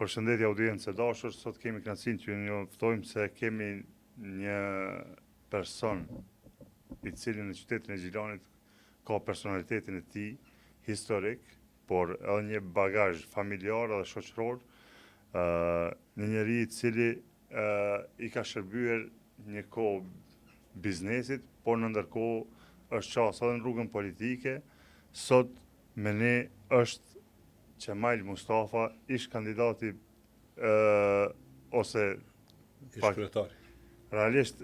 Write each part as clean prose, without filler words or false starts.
Përshëndetje audiencë e dashur, sot kemi kënaqësinë që ju njoftojmë se kemi një person i cili në qytetin e Gjilanit ka personalitetin e tij historik, por edhe një bagazh familjar dhe shoqëror, një njeri i cili i ka shërbyer një kohë biznesit, por në ndërkohë është qasë edhe në rrugën politike. Sot me ne është Qemail Mustafa, ish kandidati ose ish kryetari. Realisht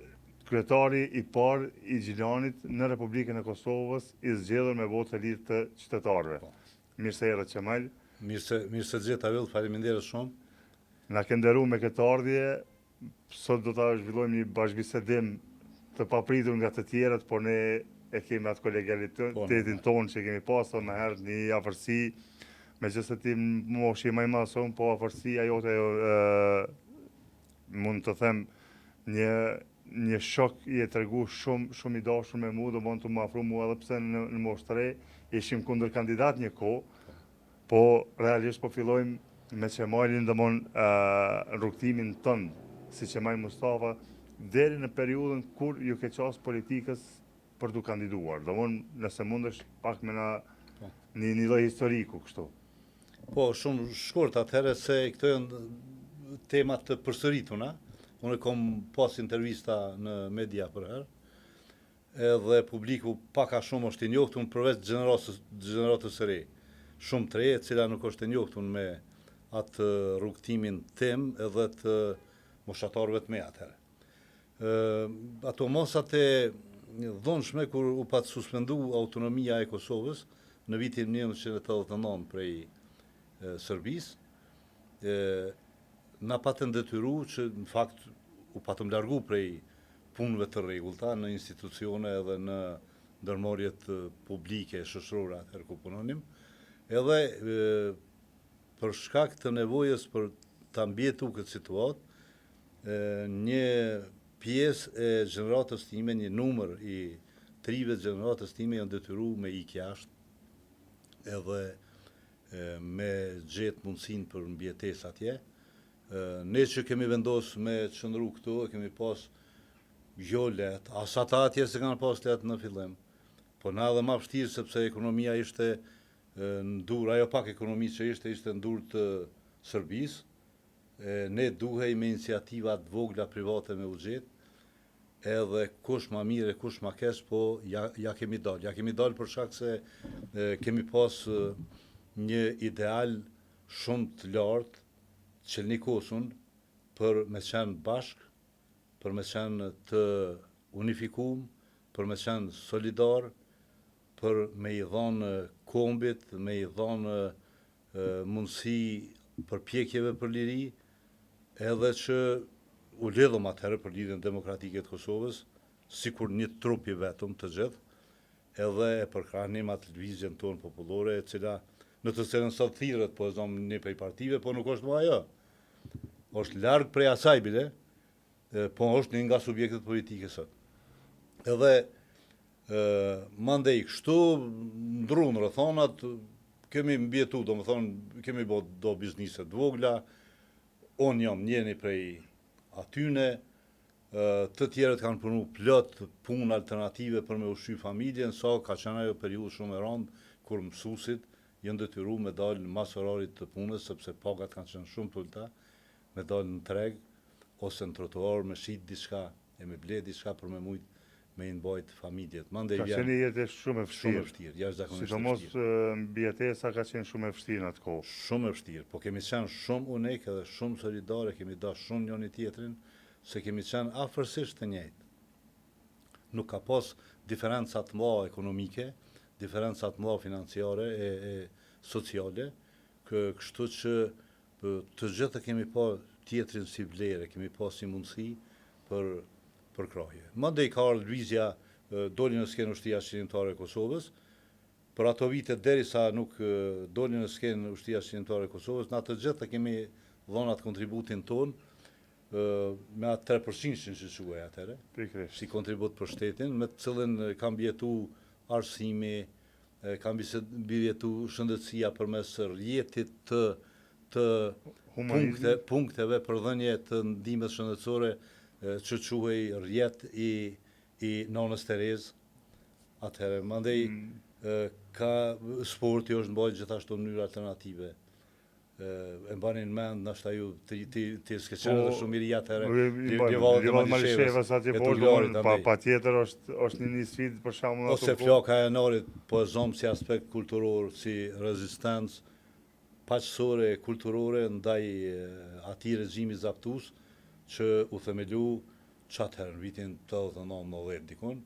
kryetari i parë i Gjilanit në Republikën e Kosovës, i zgjedhur me votë lirë të qytetarëve. Mirë se erdhët Qemail. Mirë se gjeta vëllë, faleminderit shumë. Na ke nderuar me këtë ardhje. Sot do ta zhvillojmë një bashkëbisedim të papritur nga të tjerët, por ne e kemi atë kolegjalitetin tonë që kemi pasur më herët, një afërsi. Megjithëse ti moshi më i madh son, po afërsia jote mund të them një shok i e tregu shumë i dashur me mua, do mund të më afro mua edhe pse në moshë të re ishim kundër kandidat një kohë, po realisht po fillojmë me Qemailin domon rrugtimin tënd si Qemail Mustafa deri në periudhën kur ju ke qasë politikës për të kandiduar. Domon nëse mundesh pak me na një lloj historiku kështu. Po, shumë shkurt atëherë se këto janë temat të përsërituna. Unë kam pas intervista në media për herë, edhe publiku pak a shumë është i njohtun përveç gjeneratës së re. Shumë të re, e cila nuk është i njohtun me atë rrugtimin tim edhe të moshatarëve të me atëherë. Ato mosat e dhunshme kur u pat suspendu autonomia e Kosovës në vitin 1989 prej Serbisë, na patën detyru që në fakt u patëm largu prej punëve të rregullta në institucione edhe në ndërmarrjet publike shoqërore atëherë ku punonim, edhe për shkak të nevojës për ta mbjetur këtë situatë, një pjesë e gjeneratës time, një numër i trive të gjeneratës time janë detyru me ikë jashtë edhe me gjetë mundësin për mbjetes atje. Ne që kemi vendosur me qëndru këtu, kemi pas jo letë, as ata atje se kanë pas letë në fillim, po na edhe ma vështirë sepse ekonomia ishte në dur, ajo pak ekonomi që ishte në dur të Serbisë. Ne duhej me iniciativat vogla private me u gjetë, edhe kush ma mire, kush ma kesh, po ja kemi dalë. Ja kemi dalë për shkak se kemi pas një ideal shumë të lartë, qelnikosun, për me qenë bashkë, për me qenë të unifikum, për me qenë solidar, për me i dhanë kombit, me i dhanë mundësi për pjekjeve për liri, edhe që u lidhëm atëherë për lidhjen demokratike të Kosovës, sikur një trup i vetëm të gjithë, edhe e përkranim atë lëvizjen tonë popullore, e cila në të cilën sot thirret, po e zonë një prej partive, po nuk është më ajo. Është larg prej asaj bile, po është një nga subjektet politike sot. Edhe mandej kështu, ndrunë rrethonat, kemi mbjetu, do më thonë, kemi bo do bizniset vogla, unë jam njeni prej atyne, të tjerët kanë punu plot punë alternative për me ushqy familjen, sa ka qenë ajo periudhë shumë e rëndë, kur mësuesit janë detyru me dalë në mas orarit të punës, sepse pagat kanë qenë shumë të ulta, me dalë në treg, ose në trotuar, me shit diçka, e me ble diçka për me mujt me i mbajt familjet. Ka qenë jetë shumë e vështirë. Shumë e vështirë, jashtëzakonisht e sidomos vështirë. mbjetesa ka qenë shumë e vështirë në atë kohë. Shumë e vështirë, po kemi qenë shumë unik edhe shumë solidare, kemi dashur shumë njëri tjetrin, se kemi qenë afërsisht të njëjtë. Nuk ka pas diferenca të mëdha ekonomike, diferenca të mëdha financiare e sociale, kështu që të gjithë kemi pa tjetrin si vlerë, kemi pa si mundësi për krahje. Mandej ka ardhur lëvizja, doli në skenë ushtria shqiptare e Kosovës. Për ato vite derisa nuk doli në skenë ushtria shqiptare e Kosovës, në atë gjithë kemi dhënë atë kontributin ton me atë 3% që quaj atëherë, si kontribut për shtetin, me të cilën kam bjetu arsimi, kam bjetu shëndetësia përmes rrjetit të të Humanizmi. punkteve për dhënje të ndihmës shëndetësore që quhej rjet i nonës Terez. Atëherë, mandej ka sporti është mbajtur gjithashtu në mënyrë alternative. E mbanin mend nashta ju ti skeçën edhe shumë mirë atëherë. Livalli Malishevës atje poshtë, patjetër është një sfidë për shembull ose flaka e Janarit, po e zomë si aspekt kulturor, si rezistencë paqësore kulturore ndaj atij regjimi zaptues që u themelu çatëherë në vitin 89-90 dikon,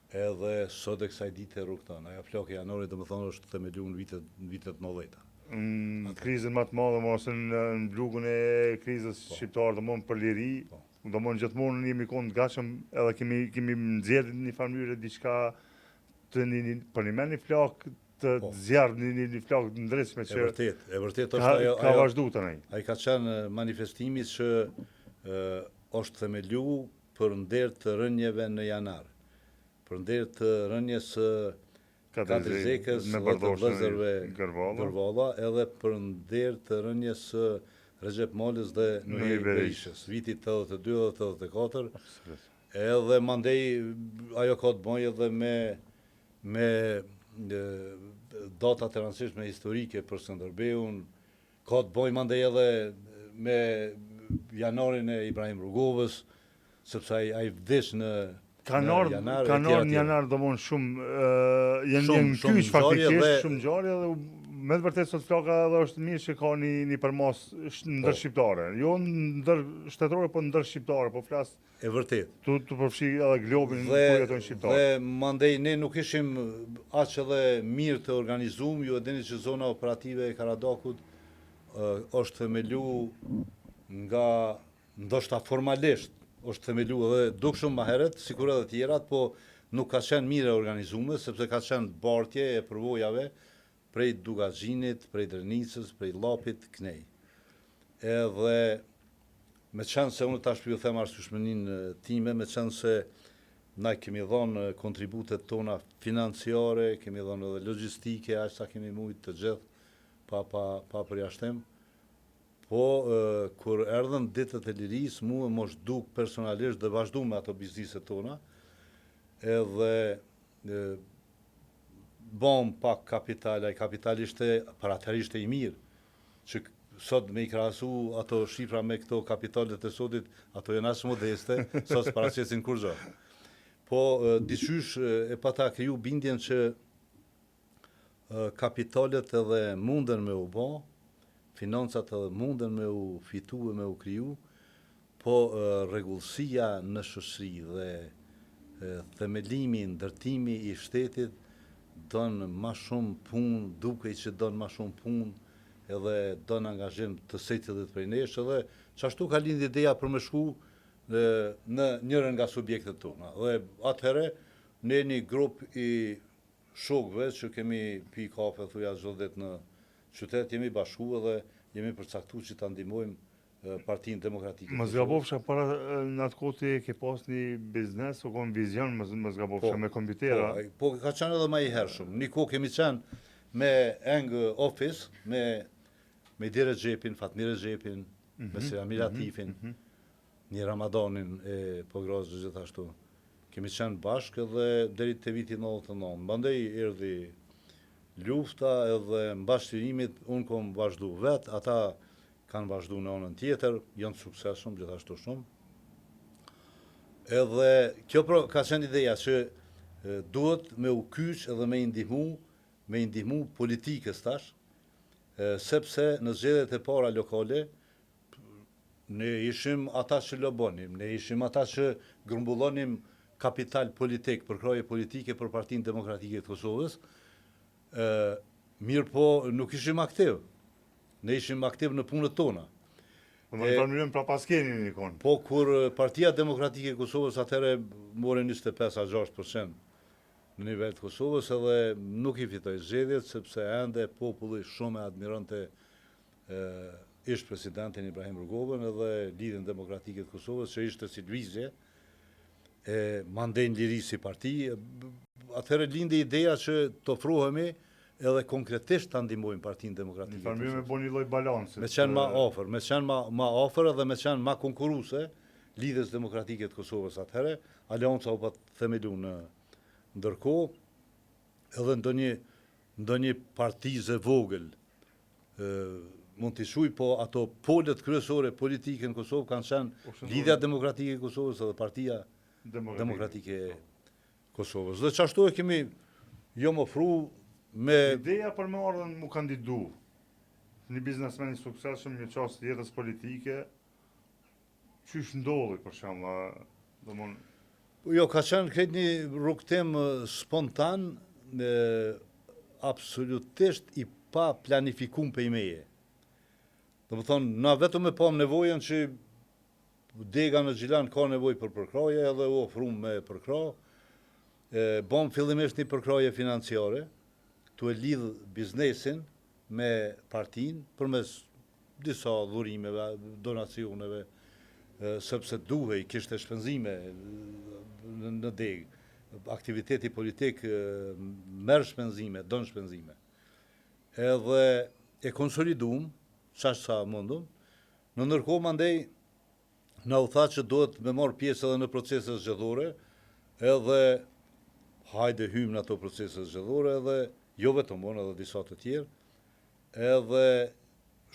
edhe sot e kësaj dite rrugton. Ajo flaka e Janarit domethënë është themelu në vitet 90-ta. Krizën më të madhe ose në blugun e krizës shqiptare, domthonë për liri, domthonë gjithmonë jemi të gatshëm, edhe kemi nxjerrë në një farë mënyrë diçka të për një flak të zjarr, një flak të ndritshme që e vërtet është ajo ka vazhduar tani. Ai ka qenë manifestimi që është themelu për nder të rënjeve në janar, për nder të rënjes Katërzekës dhe të vëllezërve Gërvalla, edhe për nder të rënjes Recep Molës dhe Nuhi Berishës, vitit 82 dhe 84, edhe mandej ajo ka të bëjë edhe me datat e rëndësishme historike për Skënderbeun, ka të bëjë mandej edhe me janarin e Ibrahim Rrugovës, sepse ai vdes në Kanë janar domon shumë janë kyç faktikisht shumë ngjarje dhe me të vërtetë sot flaka edhe është mirë që ka një përmas ndërshqiptare, jo ndër shtetërore, po ndër shqiptare, po flas e vërtet. Tu përfshi edhe globin ku jetojnë shqiptarë. Dhe mandej ne nuk ishim aq edhe mirë të organizuar, ju e dini që zona operative e Karadakut është themelu nga ndoshta formalisht është themelu edhe dukshëm më herët, sikur edhe tjerat, po nuk ka qenë mirë organizuar, sepse ka qenë bartje e përvojave prej Dugazhinit, prej Drenicës, prej Llapit, Knej. Edhe me qenë se unë tash ju them arsyeshmërinë time, me qenë se na kemi dhënë kontributet tona financiare, kemi dhënë edhe logjistike, aq sa kemi mujt të gjithë pa përjashtim. Po, kur erdhën ditët e lirisë, mua mos duk personalisht dhe vazhdu me ato bizniset tona, edhe bom pak kapital, ai kapital ishte, për atëherë ishte i mirë, që sot me i krahasu ato shifra me këto kapitalet e sotit, ato janë as modeste, sot s'paraqesin kur gjë. Po, diqysh e pata kriju bindjen që kapitalet edhe munden me u bë, financat edhe munden me u fitu e me u kriju, po rregullësia në shoqëri dhe themelimi, ndërtimi i shtetit don më shumë punë, duke që don më shumë punë, edhe don angazhim të secillit prej nesh, edhe çashtu ka lindë ideja për me shku në njërin nga subjektet tona. Dhe atëherë ne një grup i shokëve që kemi pi kafe thuja çdo ditë në qytet, jemi bashku edhe jemi përcaktuar që ta ndihmojmë Partinë Demokratike. Mos gabofsha para në atë kohë ti ke pas një biznes o kon vizion, mos gabofsha me kompjutera. Po ka qenë edhe më i hershëm. Një kohë kemi qenë me Eng Office, me Dire Xhepin, Fatmir Xhepin, me Selamir Latifin, një Ramadanin e Pogrozës gjithashtu. Kemi qenë bashkë edhe deri te viti 99. Mandej erdhi lufta edhe mbas çlirimit unë kom vazhdu vet, ata kanë vazhdu në anën tjetër, janë të suksesshëm gjithashtu shumë. Edhe kjo ka qenë ideja që duhet me u kyç edhe me i ndihmu politikës tash, sepse në zgjedhjet e para lokale ne ishim ata që lobonim, ne ishim ata që grumbullonim kapital politik, përkraje politike për Partinë Demokratike të Kosovës. Mirë po nuk ishim aktiv. Ne ishim aktiv në punët tona. Më përmirëm pra paskeni një konë. Po kur Partia Demokratike e Kosovës atëherë more 25-6% në nivel të Kosovës, edhe nuk i fitoi zgjedhjet sepse ende populli shumë e admironte ish presidentin Ibrahim Rrugovën edhe Lidhjen Demokratike të Kosovës, që ishte si lvizje, mandej liri si parti. Atëherë lindi ideja që të ofrohemi edhe konkretisht ta ndihmojmë Partinë Një Demokratike. farë me bo një lloj balansit. Me qenë ma ofër edhe me qenë ma konkuruse lidhjes demokratike të Kosovës atëherë, Alianca u pat themelu në ndërkohë, edhe ndonjë partiz e vogël mund t'i shuj, po ato polet kryesore politike në Kosovë kanë qenë Lidhja Demokratike e Kosovës edhe Partia Demokratike e Kosovës. Dhe qashtu e kemi më ofru me... Ideja për me ardhen mu kandidu, një biznesmen i suksesshëm, një qasë të jetës politike, qysh ndodhi për shembull, Jo, ka qenë këtë një rrugtim spontan, absolutisht i pa planifikum për i meje. Dhe më thonë, na vetëm e pam nevojën që dega në Gjilan ka nevoj për përkraje, edhe u ofrum me përkra. Bom fillimisht një përkraje financiare, tu e lidh biznesin me partin, përmes disa dhurimeve, donacioneve, sepse duhej, kishte shpenzime në degë. Aktiviteti politik merr shpenzime, don shpenzime. Edhe e konsolidum, qash sa mundum, në ndërkohë mandej na u tha që duhet me marr pjesë edhe në proceset zgjedhore, edhe hajde hym në ato proceset zgjedhore, edhe jo vetëm unë, edhe disa të tjerë, edhe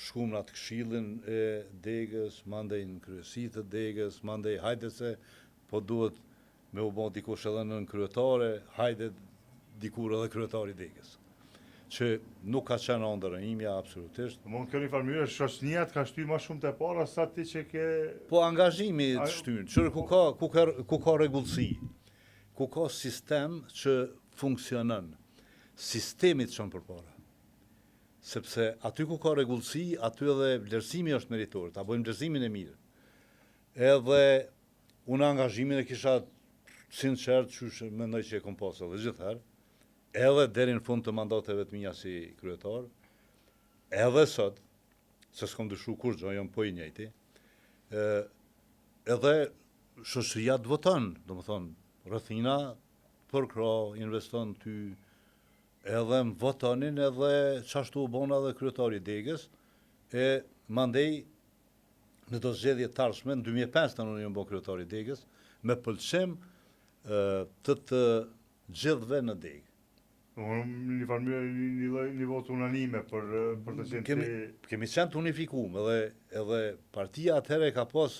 shkum në atë këshillin e degës, mandej në kryesi të degës, mandej hajde se po duhet me u bë dikush edhe në kryetare, hajde dikur edhe kryetari degës. Që nuk ka qenë ëndër e imja, absolutisht. Mund kjo një farmyre, shoqënia të ka shty ma shumë të para, sa ti që ke... Po angazhimi të shtynë, që ku ka regullësi, ku ka sistem që funksionon, sistemi të shumë për para. Sepse aty ku ka regullësi, aty edhe vlerësimi është meritor, ta bojmë vlerësimin e mirë. Edhe unë angazhimin e kisha sinqert që mendoj që e kom pasur edhe gjithherë, edhe deri në fund të mandateve të mia si kryetar, edhe sot, se s'kom dyshu kur gjë, jam po i njëjti, edhe shoqëria të voton, do më thonë, rrethina përkra, investon ty, edhe më votonin edhe qashtu u bona dhe kryetari degës, e mandej në do zgjedhje të ardhshme, në 2005 të në bo kryetari degës, me pëlqim të gjithve në degë. Një farmyre një votë unanime për të qenë Kemi qenë të unifikum, edhe partia atëhere ka pas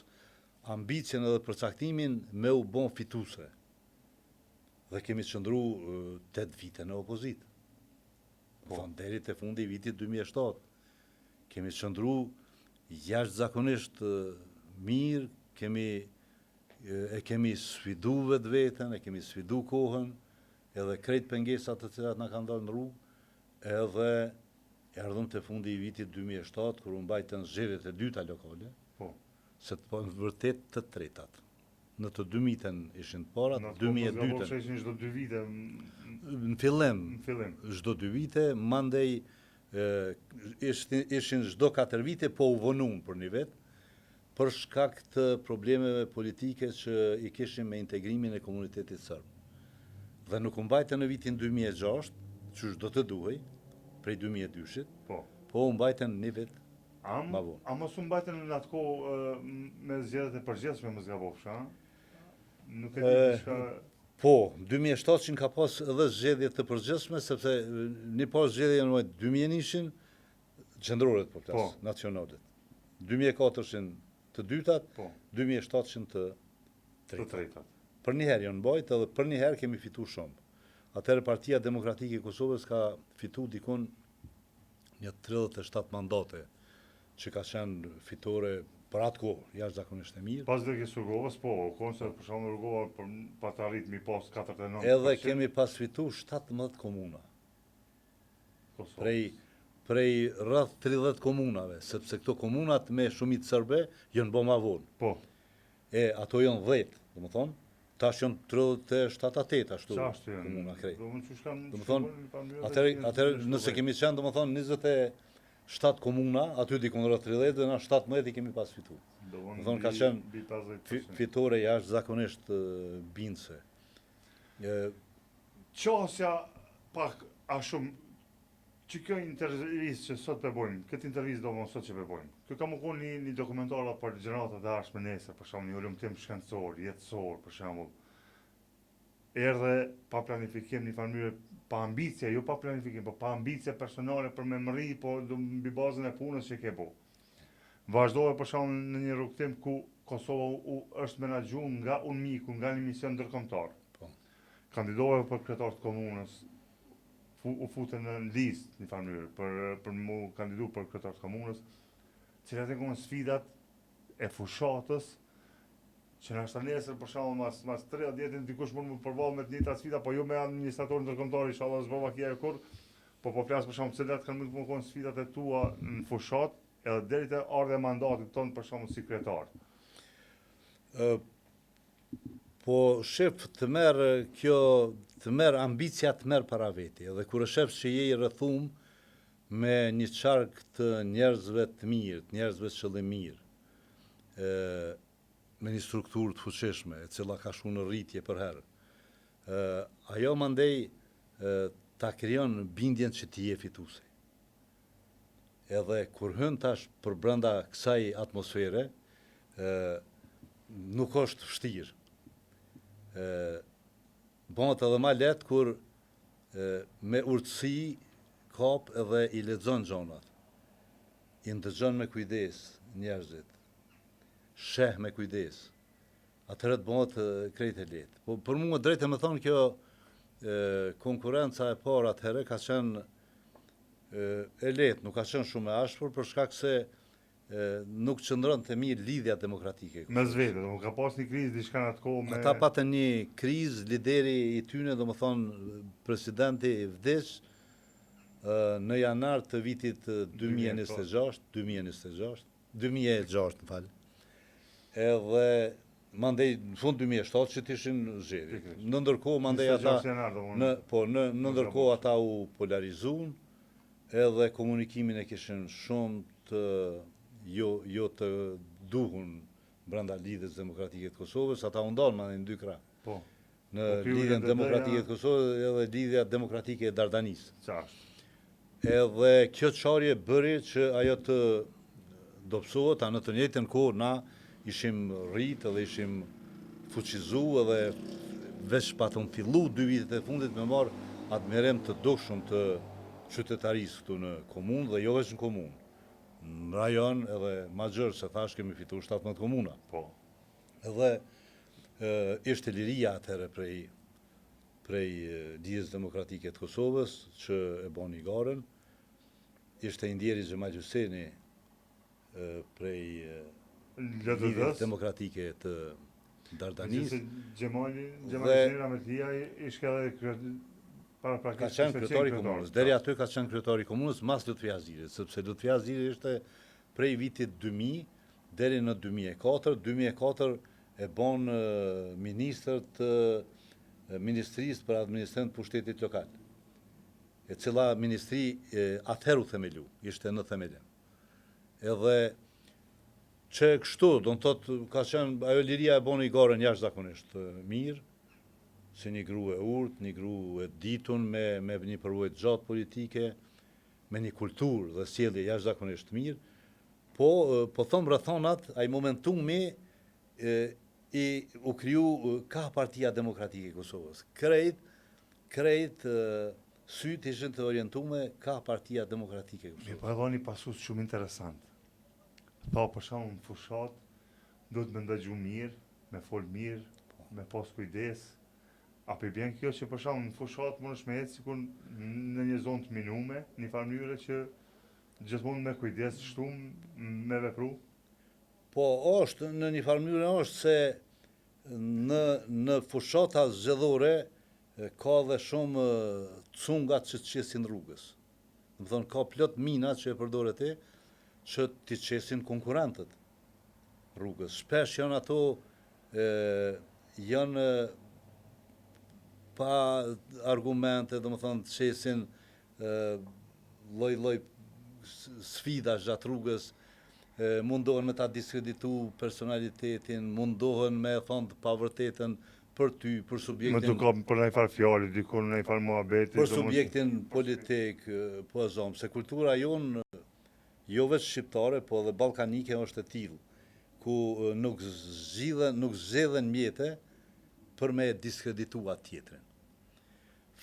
ambicien edhe përcaktimin me u bon fituse. Dhe kemi qëndru 8 vite në opozit. Deri të fundi vitit 2007. Kemi qëndru jashtëzakonisht mirë, kemi sfidu vetë vetën, e kemi sfidu kohën, edhe krejt pengesat të cilat na kanë dalë në rrugë, edhe erdhëm të fundi i vitit 2007, kur u mbajtën zgjedhjet e dyta lokale, se të vërtet të tretat. Në të 2000-ën ishin të parat, 2002-ën. Në ishin çdo 2 vite. Në fillim, çdo 2 vite, mandej ishin çdo 4 vite, po u vonun për një vet, për shkak të problemeve politike që i kishim me integrimin e komunitetit serb. Dhe nuk mbajtë në vitin 2006, që do të duhej, prej 2002-shit, po mbajtën një vit ma vonë. A mos mbajtën në atë kohë me zgjedhjet e përgjithshme më zgabofsh, a? Nuk e di diçka. Po, 2007 ka pas edhe zgjedhjet të përgjithshme, sepse një pas zgjedhje në 2001-shin, qendrore të popullatës, nacionalet. 2004-shin të dytat, 2007-shin të tretat. Për njëherë janë mbajt, edhe për njëherë kemi fitu shumë. Atëherë Partia Demokratike e Kosovës ka fitu dikun një 37 mandate, që ka qenë fitore për atë kohë, jashtëzakonisht e mirë. Pas drekës Rrugovës, po, konse për shkak Rrugova pa të arrit mi pas 49%. Edhe kemi pas fitu 17 komuna. Prej rreth 30 komunave, sepse këto komunat me shumicë serbe janë bo ma vonë. Po. Ato janë 10, do më thonë. Tash janë 37-8 ashtu komuna krejt. Do më thonë, atëherë nëse kemi qenë, do më thonë, 27 komuna, aty dikon rreth 30 dhe na 17 i kemi pas fitu. Do më thonë, ka qenë fitore jashtëzakonisht bindse. Qasja pak a shumë Që kjo intervistë që sot përbojmë, këtë intervistë do më sot që përbojmë, kjo ka më konë një dokumentara për gjeneratët e ardhshme nesër, për shembull një ulëmtim shkencor, jetësor, për shembull. Erdhe pa planifikim një farë mënyrë, pa ambicie, jo pa planifikim, po pa ambicie personale për me mërri, po mbi bazën e punës që ke bo. Vazhdove për shembull në një rrugtim ku Kosova është menaxhuar nga UNMIK, nga një mision ndërkombëtar. Po. Kandidove për kryetar të komunës, u futën në listë një farë mënyrë për mu kandidu për kryetar të komunës, cilat e konë sfidat e fushatës, që në ashtë nesër për shembull mas 30 vjetin dikush mund më përballë me të njëjta sfida, po jo me administrator ndërkombëtar, inshallah s'bova kia e kur, po plas për shembull cilat kanë mund të konë sfidat e tua në fushat, edhe deri te ardha e mandatit ton për shembull si kryetar. Po shef të merr ambicia të merr para veti, edhe kur e shef që je i rrethum me një qark të njerëzve të mirë, të njerëzve të qëllim mirë, me një strukturë të fuqishme, e cila ka shku në rritje për herë. Ajo mandej ta krijon bindjen që ti je fituesi. Edhe kur hyn tash për brenda kësaj atmosfere, nuk është vështirë. Bëhet edhe ma letë kur me urtësi kap edhe i lexon gjonat. I ndëgjon me kujdes njerëzit. Sheh me kujdes. Atëherë të bëhet krejt e lehtë. Po për mua drejtë me thonë kjo konkurenca e parë atëherë ka qenë e lehtë, nuk ka qenë shumë e ashpër për shkak se nuk qëndron të mirë lidhja demokratike. Me zvete, do ka pas një krizë diçka në atë kohë me... Ata patën një krizë, lideri i tyne, do më thonë, presidenti vdes në janar të vitit 2026, në falë. Edhe mandej, në fund 2007 që t'ishin zheri. Në ndërkohë, mandej ata... Në ndërkohë ata u polarizun, edhe komunikimin e kishin shumë të jo të duhun brenda lidhjes demokratike të Kosovës, ata u ndalën në dy krah. Po. Në lidhjen demokratike të Kosovës edhe lidhja demokratike e Dardanisë. Qartë. Edhe kjo çarje bëri që ajo të dobësohet, në të njëjtën kohë na ishim rrit edhe ishim fuqizu edhe veç patëm fillu 2 vitet e fundit me marr admirim të dukshëm të qytetarisë këtu në komunë dhe jo veç në komunë. Në rajon edhe ma gjërë se thash kemi fitu 17 komuna. Po. Edhe ishte liria atëherë prej Lidhjes Demokratike të Kosovës që e boni garën. Ishte Indjeri Xhemal Hyseni prej Lidhjes Demokratike të Dardanisë. Xhemali Hyseni Rahmetia ishte edhe ka qenë kryetari i komunës. Deri aty ka qenë kryetari i komunës mas Lutfi Azirit, sepse Lutfi Aziri ishte prej vitit 2000 deri në 2004. 2004 e bon ministër të Ministrisë për Administrim të Pushtetit Lokal, e cila ministri atëherë u themelu, ishte në themelin. Edhe që kështu, do në thotë, ka qenë, ajo liria e boni garën jashtëzakonisht mirë, si një gru e urtë, një gru e ditun, me një përvojt gjatë politike, me një kulturë dhe sjellje jashtëzakonisht mirë, po thëmë rrethonat, ai momentumi u kriju ka Partia Demokratike e Kosovës. Krejt syt ishin të orientume ka Partia Demokratike e Kosovës. Mi po edhe një pasus shumë interesant. Tha për shembull në fushat, do të më ndëgju mirë, me fol mirë, me pas kujdes. A për bjen kjo që për shembull në fushat mund është me ecë sikur në një zonë të minume, një farë mënyre që gjithmonë me kujdes shtumë me vepru? Po është, në një farë mënyre është se në fushata zgjedhore ka dhe shumë cungat që të qesin rrugës. Dhe thonë, ka plot minat që e përdore ti, që të qesin konkurentët rrugës. Shpesh janë ato, janë pa argumente, dhe më thonë, të qesin loj sfida gjatë rrugës, mundohen me ta diskreditu personalitetin, mundohen me thonë të pavërtetën për ty, për Më subjektin... duka për një farë fjallë, dikon në një farë muhabeti. Për subjektin politik, po e zomë, se kultura jonë, jo veç shqiptare, po dhe balkanike është e tillë, ku nuk zgjedhen mjete për me diskreditua tjetrin.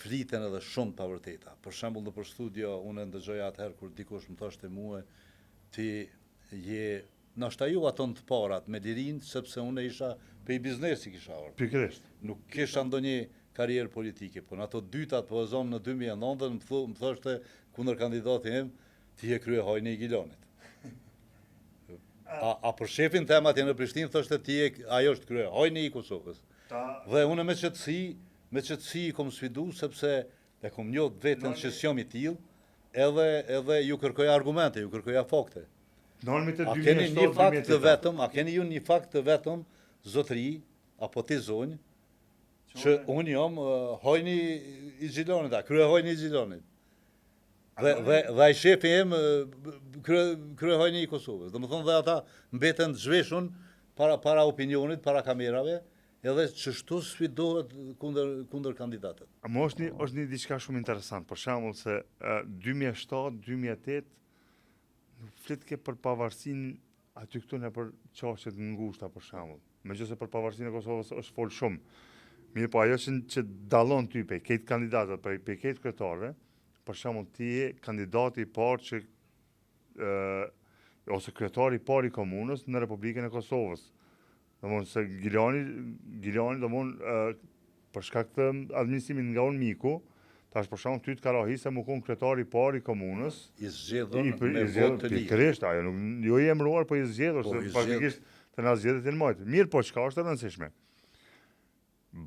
Fliten edhe shumë të vërteta. Për shembull në për studio, unë ndëgjoja atëherë kur dikush më thoshte mua, ti je nashta ju aton të parat me lirin, sepse unë isha pe i biznesi kisha orë. Pikërisht. Nuk kisha ndonjë karierë politike, po në ato dytat po e zonë në 2009 më thoshte kundër kandidati im, ti je krye hajni i Gilonit. A për shefin tem atje në Prishtinë thoshte ajo është krye hajni i Kosovës. Dhe unë me qëtësi i kom sfidu, sepse e kom njohë vetën që s'jom i tillë, edhe ju kërkoja argumente, ju kërkoja fakte. A keni një fakt të vetëm, zotëri, apo ti zonjë, që unë jam hajni i Gjilonit, krye hajni i Gjilonit. Dhe ai shefi im krye hajni i Kosovës. Dhe më thonë dhe ata mbeten zhveshun para opinionit, para kamerave, edhe që shtu sfidohet kundër kandidatët. Ama është një diçka shumë interesant, për shembull se 2007-2008 flet ke për pavarësinë aty këtu në për qashjet ngushta për shembull. Megjithëse për pavarësinë e Kosovës është fol shumë. Mirë, po ajo që dallon ty pe këtë kandidatët, pe këtë kryetarëve, për shembull ti je kandidati i parë që ose kryetari i parë i komunës në Republikën e Kosovës. Domthonë se Gilani domthonë për shkak të administrimit nga unë miku, tash për shkak ty të karahise më kon kryetari i parë i komunës. I zgjedhur me votë të ligë. Pikërisht, ajo nuk jo i emëruar, po i zgjedhur, se faktikisht të na zgjedhët e në majtë. Mirë, po çka është e rëndësishme?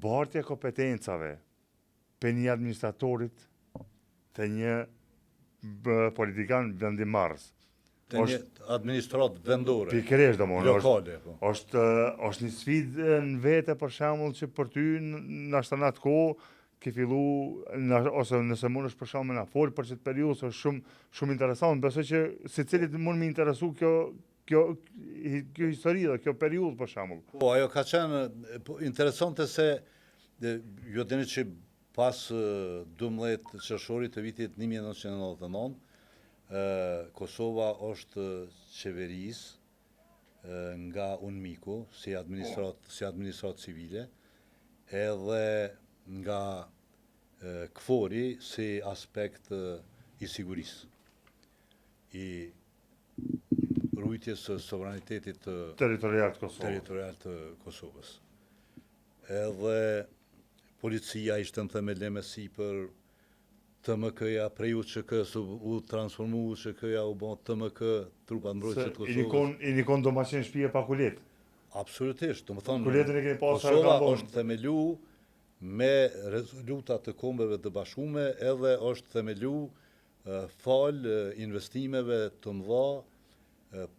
Bartja e kompetencave për një administratorit të një politikan vendimarrës. Të një administrat vendore. Pikërisht domosdoshmë. Lokale. Është një sfidë në vete për shembull që për ty nashta në atë kohë ke fillu ose nëse mund është për shembull na fol për çet periudhë është shumë interesant. Besoj që secilit mund më interesu kjo histori dhe kjo periudhë për shembull. Po ajo ka qenë interesante se ju dini që pas 12 qershorit të vitit 1999 Kosova është qeverisë nga UNMIKU si administrat civile, edhe nga KFOR-i si aspekt i sigurisë, i rujtjes së sovranitetit territorial të Kosovës. Edhe policia ishte në themeleme si për TMK-ja prej UÇK u transformu UÇK-ja u bë TMK, trupa mbrojtëse të Kosovës. I nikon domaçin shtëpia pa kulet. Absolutisht, do të thonë kuletën e keni pasur Kosova është themelu me rezoluta të kombeve të bashkuara, edhe është themelu fal investimeve të mëdha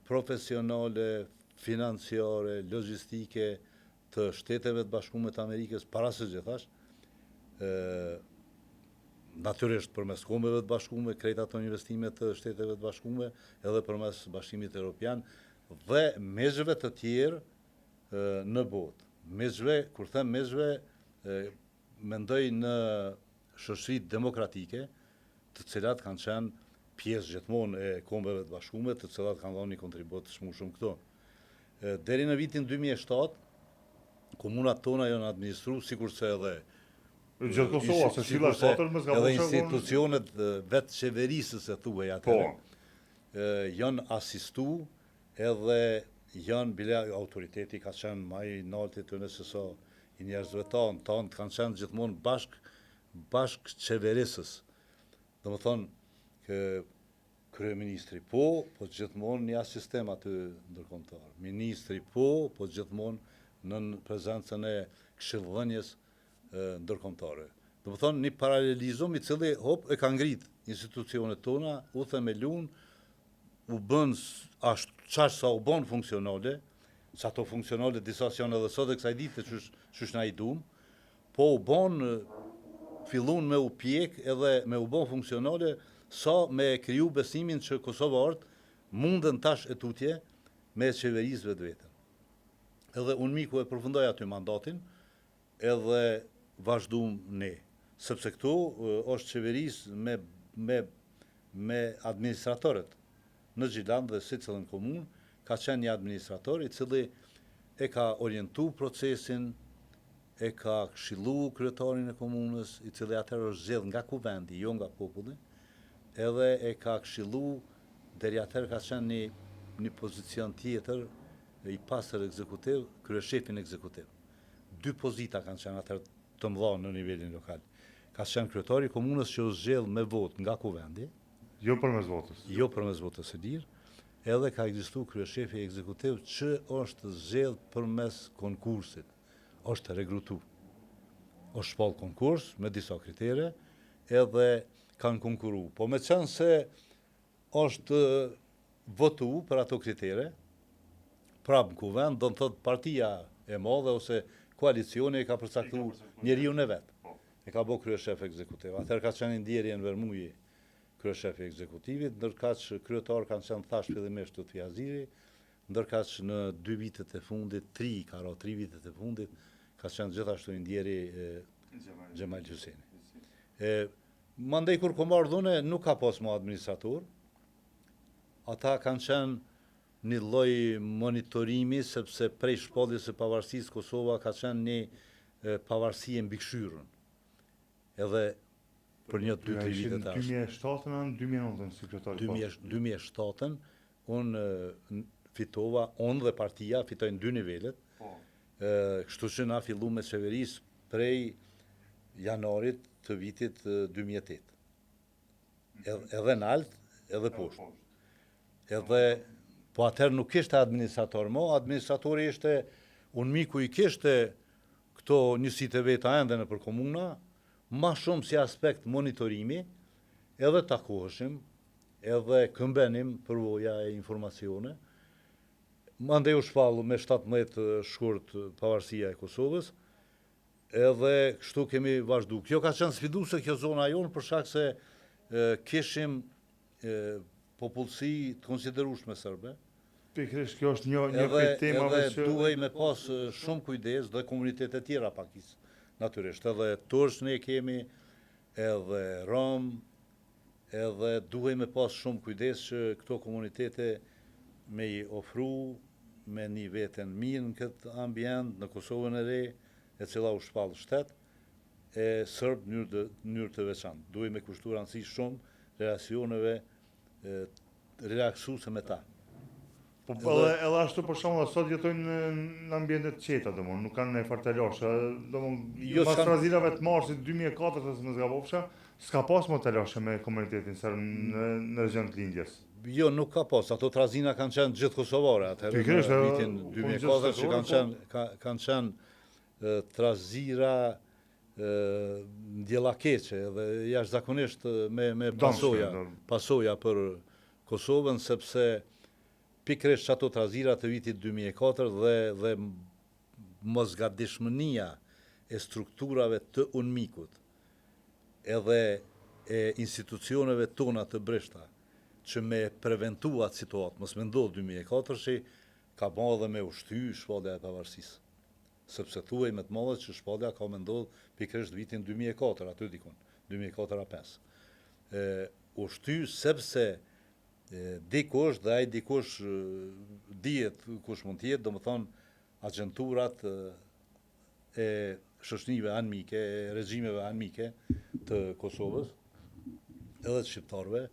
profesionale, financiare, logjistike të Shteteve të Bashkuara të Amerikës para së gjithash. Natyrisht përmes kombeve të bashkuara, krejt ato investime të Shteteve të Bashkuara, edhe përmes Bashkimit Evropian dhe mezhve të tjerë në botë. Mezhve, kur them mezhve, mendoj në shoqëritë demokratike, të cilat kanë qenë pjesë gjithmonë e kombeve të bashkuara, të cilat kanë dhënë një kontribut shumë këto. Deri në vitin 2007, komunat tona janë administruar sikurse edhe Gjithë Kosova, se shilla 4 më zgabon. Edhe institucionet vetë qeverisës e thuaj atëherë. Janë asistu edhe janë bile autoriteti ka qenë më i lartë të NSS-a i njerëzve tanë kanë qenë gjithmonë bashk qeverisës. Domethënë kryeministri po gjithmonë një asistent aty ndërkombëtar. Ministri po gjithmonë në prezencën e këshillvënies ndërkombëtare. Domethënë një paralelizëm i cili e ka ngrit institucionet tona, u themelun, u bën çfarë sa u bën funksionale, sa ato funksionale disa janë edhe sot e kësaj dite çush na i duam, po u bën fillun me u pjek edhe me u bën funksionale sa me kriju besimin që kosovarët munden tash e tutje me qeverisë vetë. Edhe UNMIKU e përfundoi aty mandatin, edhe vazhdum ne. Sepse këtu është qeverisë me administratorët. Në Gjilan dhe si cilën komunë, ka qenë një administrator i cili e ka orientu procesin, e ka këshillu kryetarin e komunës, i cili atëherë është zgjedhur nga kuvendi, jo nga populli, edhe e ka këshillu, deri atëherë ka qenë një pozicion tjetër i pasër ekzekutiv, kryeshefin ekzekutiv. 2 pozita kanë qenë atëherë të mëdha në nivelin lokal. Ka qenë kryetari i komunës që u zgjedh me votë nga kuvendi, Jo përmes votës. jo përmes votës së lirë, edhe ka ekzistuar kryeshefi ekzekutiv që është zgjedh përmes konkursit, është regrutu. Është shpall konkurs me disa kritere, edhe kanë konkuru. Po me qenë se është votu për ato kritere, prapë në kuvend, do në thotë partia e madhe ose koalicioni e ka përcaktu njeriu në vetë. E ka bo kryeshef ekzekutiv. Atëherë ka qenë ndjerje në Vermuji kryeshefi ekzekutivit, ndërkaq kryetar kanë qenë thash fillimisht të Fiaziri, ndërkaq në 2 vitet e fundit, 3 vitet e fundit, ka qenë gjithashtu ndjeri Xhemal Hyseni. Mandej kur ko marrë dhune, nuk ka pas më administrator. Ata kanë qenë një lloj monitorimi, sepse prej shpalljes së pavarësisë Kosova ka qenë një pavarësi e mbikëqyrën. Edhe për një 2-3 vite tash. 2007 në 2009 sekretari. 2007 unë fitova, unë dhe partia fitojnë 2 nivelet. Kështu që na fillu me qeverisë prej janarit të vitit 2008. Edhe në alt, edhe poshtë. Edhe, po atëherë nuk ishte administrator mo, administratori ishte, unë miku i kishte këto njësit e veta ende në për komuna, ma shumë si aspekt monitorimi, edhe takoheshim, edhe këmbenim përvoja e informacione. Mandej u shpallu me 17 shkurt pavarësia e Kosovës, edhe kështu kemi vazhdu. Kjo ka qenë sfiduese kjo zona jonë për shkak se kishim popullsi të konsiderueshme serbe. Pikërisht kjo është një prej temave që edhe duhej me pas shumë kujdes dhe komunitete tjera pakis. Natyrisht, edhe tursh ne kemi, edhe rom, edhe duhej me pas shumë kujdes që këto komunitete me i ofru, me një veten mirë në këtë ambient, në Kosovën e re, e cila u shpall shtet, e sërb në mënyrë të veçantë. Duhej me kushtu rëndësi shumë relacioneve relaksuese me ta. Po edhe ashtu për shembull sot jetojnë në ambiente të qeta, domthonë, nuk kanë ne fartelashe, domthonë pas frazirave të marsit 2004 më zgabofsha, s'ka pas më telashe me komunitetin serb në regjion të lindjes. Jo, nuk ka pas, ato trazina kanë qenë gjithë kosovare atëherë në vitin 2004 që kanë qenë trazira ndjellakeqe dhe jashtëzakonisht me pasoja për Kosovën, sepse pikërisht ato trazira të vitit 2004 dhe mosgatishmënia e strukturave të UNMIK-ut edhe e institucioneve tona të breshta që me preventu atë situatë, mos me ndodhë 2004 që ka bërë dhe me ushty shpallja e pavarësisë. Sepse thuaj me të madhe që shpallja ka me ndodhë pikërisht vitin 2004, aty dikun, 2004-2005. Ushty sepse dikush dhe ai dikush dihet kush mund të jetë, domethënë agjenturat e shoqënive anmike, e regjimeve anmike të Kosovës, edhe të shqiptarëve,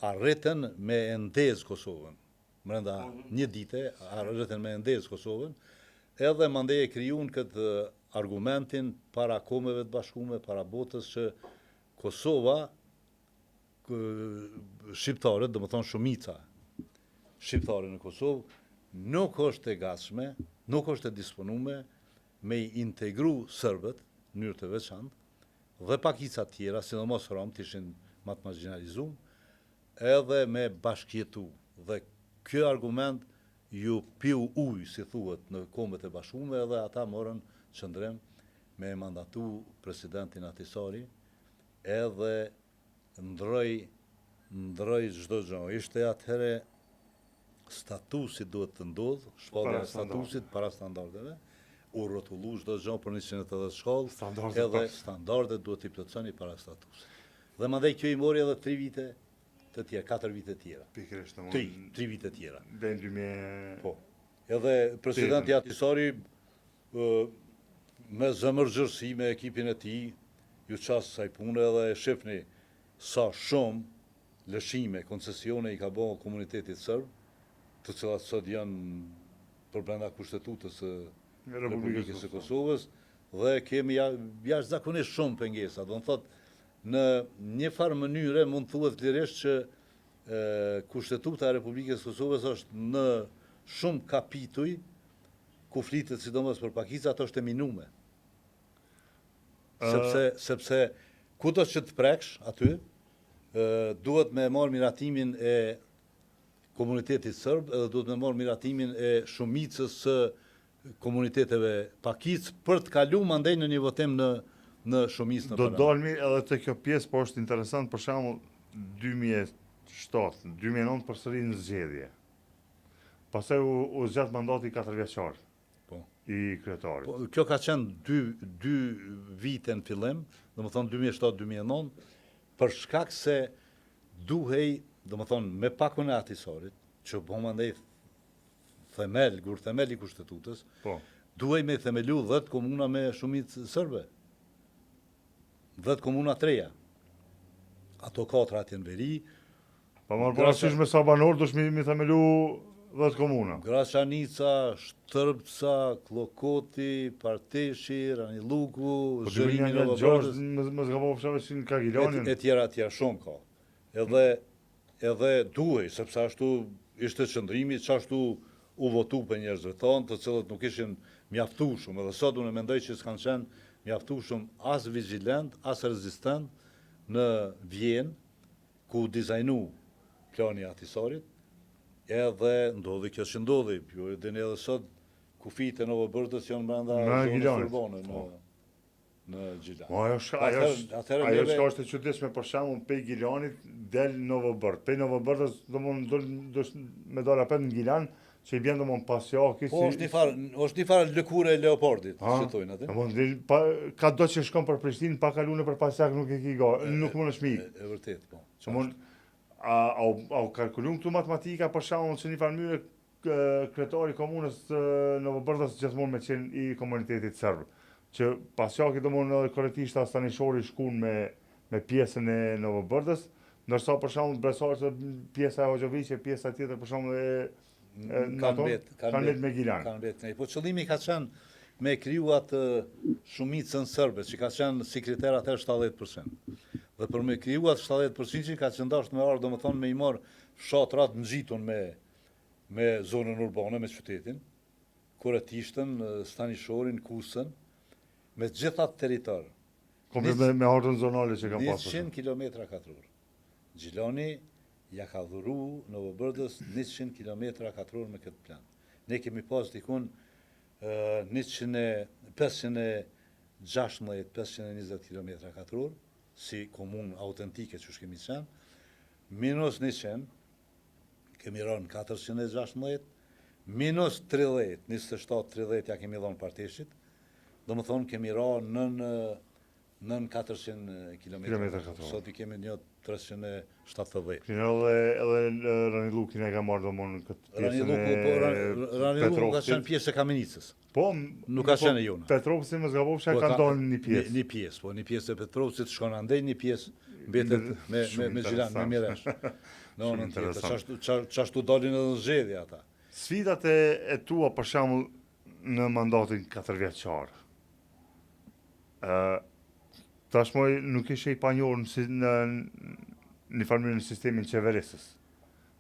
arritën me ndezë Kosovën. Brenda një dite arritën me ndezë Kosovën, edhe mandej e krijuan këtë argumentin para Kombeve të Bashkuara, para botës që Kosova shqiptarët, domethënë shumica shqiptare në Kosovë, nuk është e gatshme, nuk është e disponume me i integru serbët në mënyrë të veçantë dhe pakica tjera, sidomos rom, të ishin më të marginalizuar, edhe me bashkjetu. Dhe ky argument ju piu ujë, si thuhet, në Kombet e Bashkuara, edhe ata morën qëndrim me mandatu presidentin Ahtisari, edhe ndroj çdo gjë. Ishte atëherë statusi duhet të ndodhë, shpallja e statusit para standardeve. u rrotullu çdo gjë për 180 shkollë, Standardet edhe pas. standardet duhet t'i plotësoni para statusit. Dhe mandej kjo i mori edhe 3 vite të tjera, 4 vite të tjera. Pikërisht, 3 vite të tjera. Deri në 2000. Po. Edhe presidenti Atisari me zemërgjërsi me ekipin e tij ju qasë saj pune edhe e shifni sa shumë lëshime, koncesione i ka bo komunitetit sërb, të cilat sot janë për brenda kushtetutës së Republikës së Kosovës, dhe kemi jashtëzakonisht shumë pengesa. Do të thotë, në një farë mënyre mund thuhet lirisht që kushtetuta e Republikës së Kosovës është në shumë kapituj ku flitet sidomos për pakicat është e minume. Sepse kudo që të preksh aty, duhet me marrë miratimin e komunitetit sërb edhe duhet me marrë miratimin e shumicës së komuniteteve pakic për të kalu mandej në një votim në shumicë në Do dalmi edhe të kjo pjesë, po është interesant për shembull 2007, 2009 përsëri në zgjedhje. Pastaj u zgjat mandati 4 vjeçar. Po. I kryetarit. Po, kjo ka qenë 2 vite në fillim, domethënë 2007-2009, për shkak se duhej, domethënë me pakun e Atisarit, që po mandej gur themel i kushtetutës, Po. duhej me themelu 10 komuna me shumicë sërbe. 10 komuna të reja. Ato 4 atje në veri. Pa marrë parasysh me sa banor dush mi themelu 10 komuna. Graçanica, Shtërbca, Klokoti, Parteshi, Raniluku, Po Zërimi në Novobordës, më zgabofsha që në Kagilanin. e tjera shumë ka. Edhe duhej, sepse ashtu ishte qëndrimi, që ashtu u votu për njerëzve tonë, të cilët nuk ishin mjaftueshëm, edhe sot unë mendoj që s'kanë qenë mjaftueshëm as vigilent, as rezistent në Vjenë, ku dizajnu plani Atisarit, edhe ndodhi kjo që ndodhi, ju e dini edhe sot, kufit e Novobërdës janë brenda zonës urbane në Gjilan. Ajo që është e çuditshme për shembull pe Gilanit del Novobërd. Pe Novobërdës do me dal apet në Gilan, që i bjen domon pasjaki si. Po është një farë lëkure e Leopardit, si thojnë atë. Domon ka do që shkon për Prishtinë, pa kaluar për pasjak nuk e ki nuk mund të shmi. E vërtet, po. Domon au kalkulum këtu matematika për shembull që një farë mënyrë kryetari i komunës Novobërdës gjithmonë me qenë i komunitetit serb. Që pasjaki domon korektisht stanishori shkun me pjesën e Novobërdës, ndërsa për shembull besohet pjesa e Hoxhoviçe, pjesa tjetër për shembull kanë bet me Gilan. Po qëllimi ka qenë me kriju atë shumicën sërbe, që ka qenë sekretar atër 70%. Dhe për me kriju atë 70% që ka qëndasht me arë, do më thonë me i marë fshatrat në gjitun me zonën urbane, me qytetin, kur e tishtën, Stanishorin, Kusën, me gjithat teritor. Me hartën zonale që kam pasur. 100 km2. Gjilani ja ka dhuru Novobërdës 100 km2 me këtë plan. Ne kemi pas dikun 516-520 km2 si komunë autentike që shkemi qenë, minus 100, kemi rënë 416, minus 30, 27-30 ja kemi dhonë Parteshit, do më thonë kemi rënë nën 400 km. Sot i kemi një 370. Edhe Ranilukin e ka marrë domon këtë pjesën e Raniluku ka qenë pjesë e Kamenicës. Po, nuk ka qenë e jona. Petrovci më zgabofsha ka ndonë një pjesë. Një pjesë, po një pjesë e Petrovcit shkon andej, një pjesë mbetet me Gjilan, me Miresh. Në anën tjetër, çashtu dalin edhe në zgjedhje ata. Sfidat e tua për shembull në mandatin 4 vjeçar. Tashmoj nuk ishe i panjohur në një farë në sistemin qeverisës.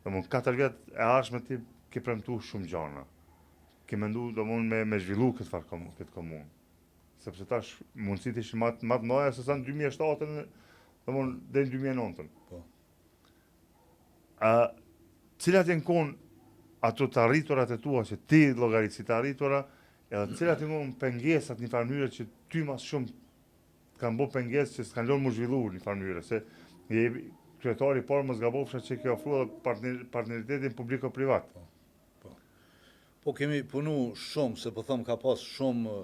Domthon 4 vjet e ardhshme ti ke premtuar shumë gjëra. Ke menduar domthon me zhvillu këtë komunë. Sepse tash mundësitë ishin më të mëdha se sa në 2007-ën, domthon deri në 2009-ën. Po. Cilat janë kon ato të arriturat e tua që ti llogarit si të arritura, edhe cilat janë pengesat në farë mënyrë që ty më shumë kanë bo pengesë që s'kanë lënë më zhvillu një farë mënyrë, se je kryetari parë më zgabofsha që ke ofruar partneritetin publiko-privat. Po kemi punu shumë, se po thëmë ka pas shumë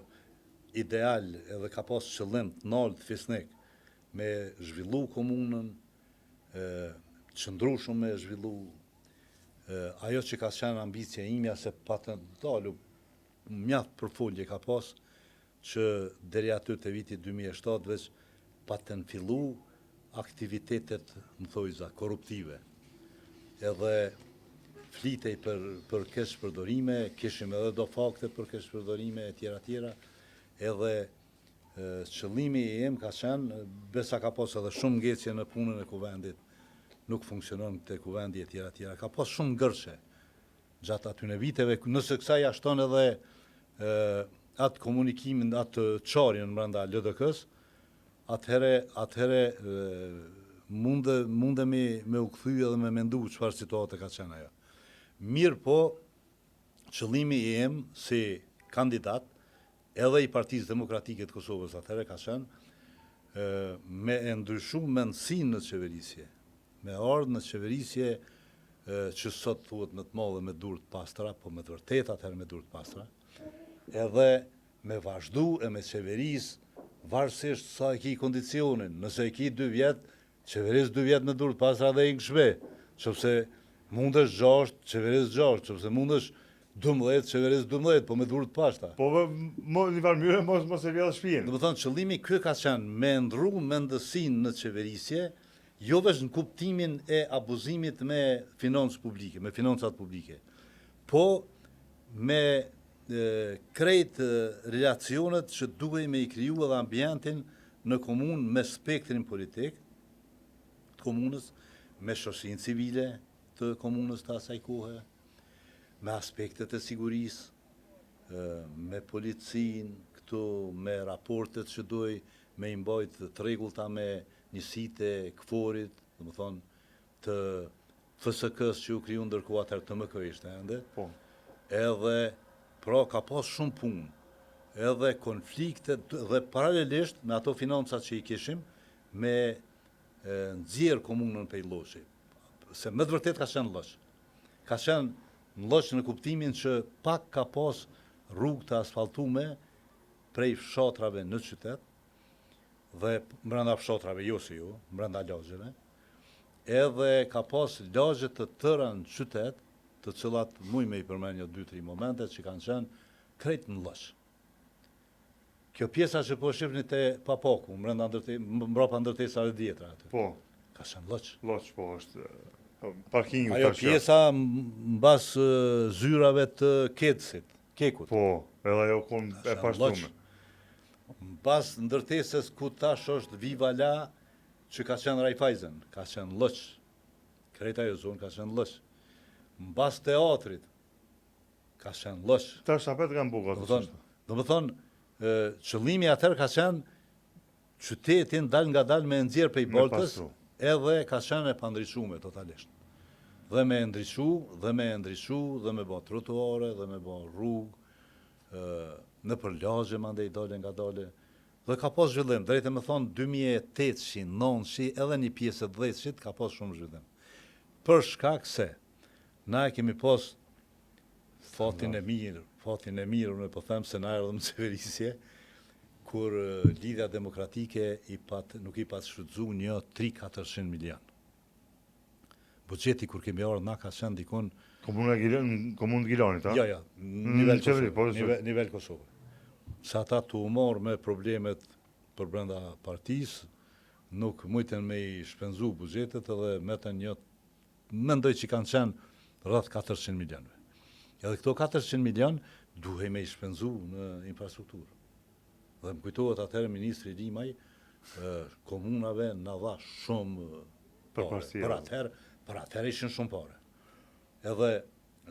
ideal edhe ka pas qëllim të naltë fisnik me zhvillu komunën, qëndru shumë me zhvillu, ajo që ka qenë ambicia imja se pa të dalu mjaft për folje ka pas që deri aty të vitit 2007 veç pa të fillu aktivitetet, më thojza, korruptive. Edhe flitej për kesh përdorime, kishim edhe do fakte për kesh përdorime e tjera, edhe qëllimi im ka qenë, besa ka pas edhe shumë ngecje në punën e kuvendit, nuk funksionon të kuvendi e tjera, ka pas shumë ngërshe gjatë atyne viteve, nëse kësa ja shton edhe atë komunikimin, atë qarjen brenda LDK-s, atëhere mundemi me u kthy edhe me mendu çfarë situate ka qenë ajo. Mirë po, qëllimi im si kandidat, edhe i Partisë Demokratike të Kosovës atëhere ka qenë me e ndryshu mendësinë në qeverisje, me ardhë në qeverisje që sot thuhet me të madhe me dur të pastra, po me të vërtet atëherë me dur të pastra, edhe me vazhdu e me qeveris, varësisht sa e ki kondicionin, nëse e ki 2 vjetë, qeveris 2 vjetë me dur të pastra dhe i në shbe, qëpse mundesh 6, qeveris 6, qëpse mundesh 12, qeveris 12, po me dur të pastra. Po një varmyre mos e vjellë shpijen. Dhe më thonë, qëllimi kë ka qenë me ndru mendësin në qeverisje, jo veç në kuptimin e abuzimit me financë publike, me financat publike, po me krejt relacionet që duhej me i kriju edhe ambientin në komunë me spektrin politik të komunës, me shoqërinë civile të komunës të asaj kohe, me aspektet e sigurisë, me policin, këtu me raportet që duhej me imbajt të rregullta me njësitë e KFOR-it, dhe më thonë të FSK-s që u kriju ndërkohë atëherë të MK ishte ende, edhe pra ka pas shumë punë, edhe konfliktet dhe paralelisht me ato financat që i kishim me nxjerr komunën prej lloçi. Se me të vërtet ka qenë lloç. Ka qenë lloç në kuptimin që pak ka pas rrugë të asfaltume prej fshatrave në qytet, dhe brenda fshatrave jo si ju, brenda lagjeve, edhe ka pas lagje të tëra në qytet, të cilat muj me i përmen një 2-3 momentet që kanë qenë krejt në lloç. Kjo pjesa që po shifni te Papaku, mbrapa ndërtesave djetra aty. Po. Ka qenë lloç. Lloç, po, është parkingu. Ajo pjesa mbas zyrave të Kekut. Po, edhe ajo kon e pashtume. Mbas ndërtesës ku tash është Vivala, që ka qenë Raiffeisen, ka qenë lloç. Krejt ajo zonë ka qenë lloç. Mbas teatrit, ka qenë lloç. Tash apet kanë bukur. Do më thonë, qëllimi atëherë ka qenë qytetin dal nga dal me nxjerr prej boltës, edhe ka qenë e pandrishume totalisht. Dhe me ndryshu, dhe me bë trotuare, dhe me bë rrugë, në për lagje mandej dole nga dole. Dhe ka pas zhvillim, drejtë me thonë 2800, 900, edhe një pjesë 10-shit ka pas shumë zhvillim. Për shkak se na e kemi pas fatin e mirë, me po them se na erdhëm në qeverisje, kur Lidhja Demokratike nuk i pat shfrytzu një 300-400 milion. Buxheti kur kemi ardhur na ka qenë dikon Komunë Gilanit, a? Ja, nivel Kosovë. Se ata të umar me problemet për brenda partisë, nuk mujten me i shpenzu buxhetet edhe meten një, mendoj që kanë qenë rreth 400 milionve. Edhe këto 400 milion duhej me i shpenzu në infrastrukturë. Dhe më kujtohet atëherë ministri Limaj, komunave na dha shumë pare. Për atëherë ishin shumë pare. Edhe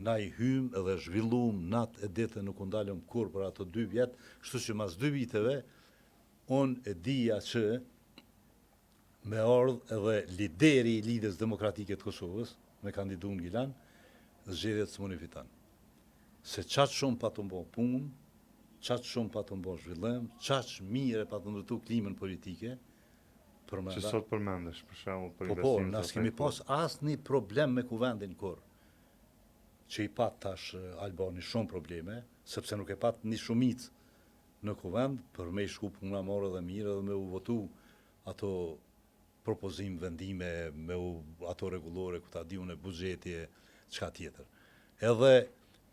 na i hym edhe zhvillum natë e ditë nuk u ndalëm kur për ato 2 vjetë, kështu që mas 2 viteve, unë e dija që me ardhë edhe lideri i Lidhjes Demokratike të Kosovës, me kandidu në Gilan, zgjedhjet s'muni fitan. Se qatë shumë pa të mbo punë, qatë shumë pa të mbo zhvillim, qatë mire pa të ndërtu klimën politike, që sot përmendesh, për shembull, për investimin. Po, nas kemi pas asnjë problem me kuvendin kur. që i pat tash Albani shumë probleme, sepse nuk e pat një shumicë në kuvend, për me i shku puna morë dhe mirë dhe me u votu ato propozim vendime, me ato regulore, ku ta di unë e buxheti, çka tjetër. Edhe,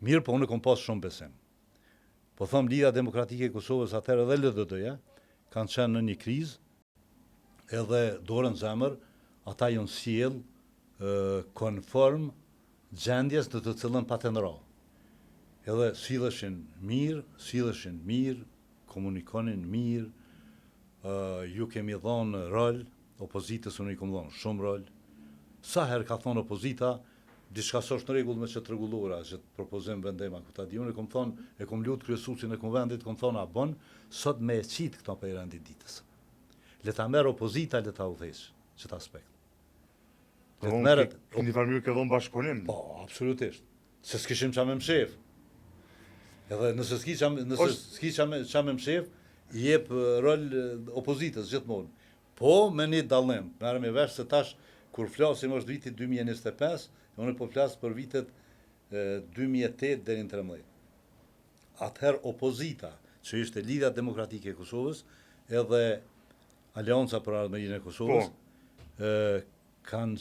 mirë po unë kom pas shumë besim. Po thëmë Lidha Demokratike e Kosovës atëherë edhe LDD-ja, kanë qenë në një krizë, edhe dorën zemër, ata jonë sjell konform gjendjes në të cilën paten ra. Edhe silleshin mirë, komunikonin mirë, ju kemi dhonë rol, opozitës unë i kom dhonë shumë rol. Sa herë ka thonë opozita, diçka s'është në rregull me që të rregullora, që të propozim vendema, ku ta di unë e kom thonë, e kom lutë kryesuesin e konventit, kom thonë a bon, sot me e qitë këto për rendit ditës. Le ta merë opozita, le ta udhëheq, qëtë aspekt. Në farë mirë ke dhonë bashkëpunim. Po, absolutisht. Se s'kishim qa me mshef. Edhe nëse s'ki qa me mshef, i jep rol opozitës gjithmonë. Po, me një dallim, merrem me vesh se tash, kur flasim është viti 2025, unë po flas për vitet 2008 deri në 2013. Atëherë opozita, që ishte Lidhja Demokratike e Kosovës, edhe Aleanca për Ardhmërinë e Kosovës, kanë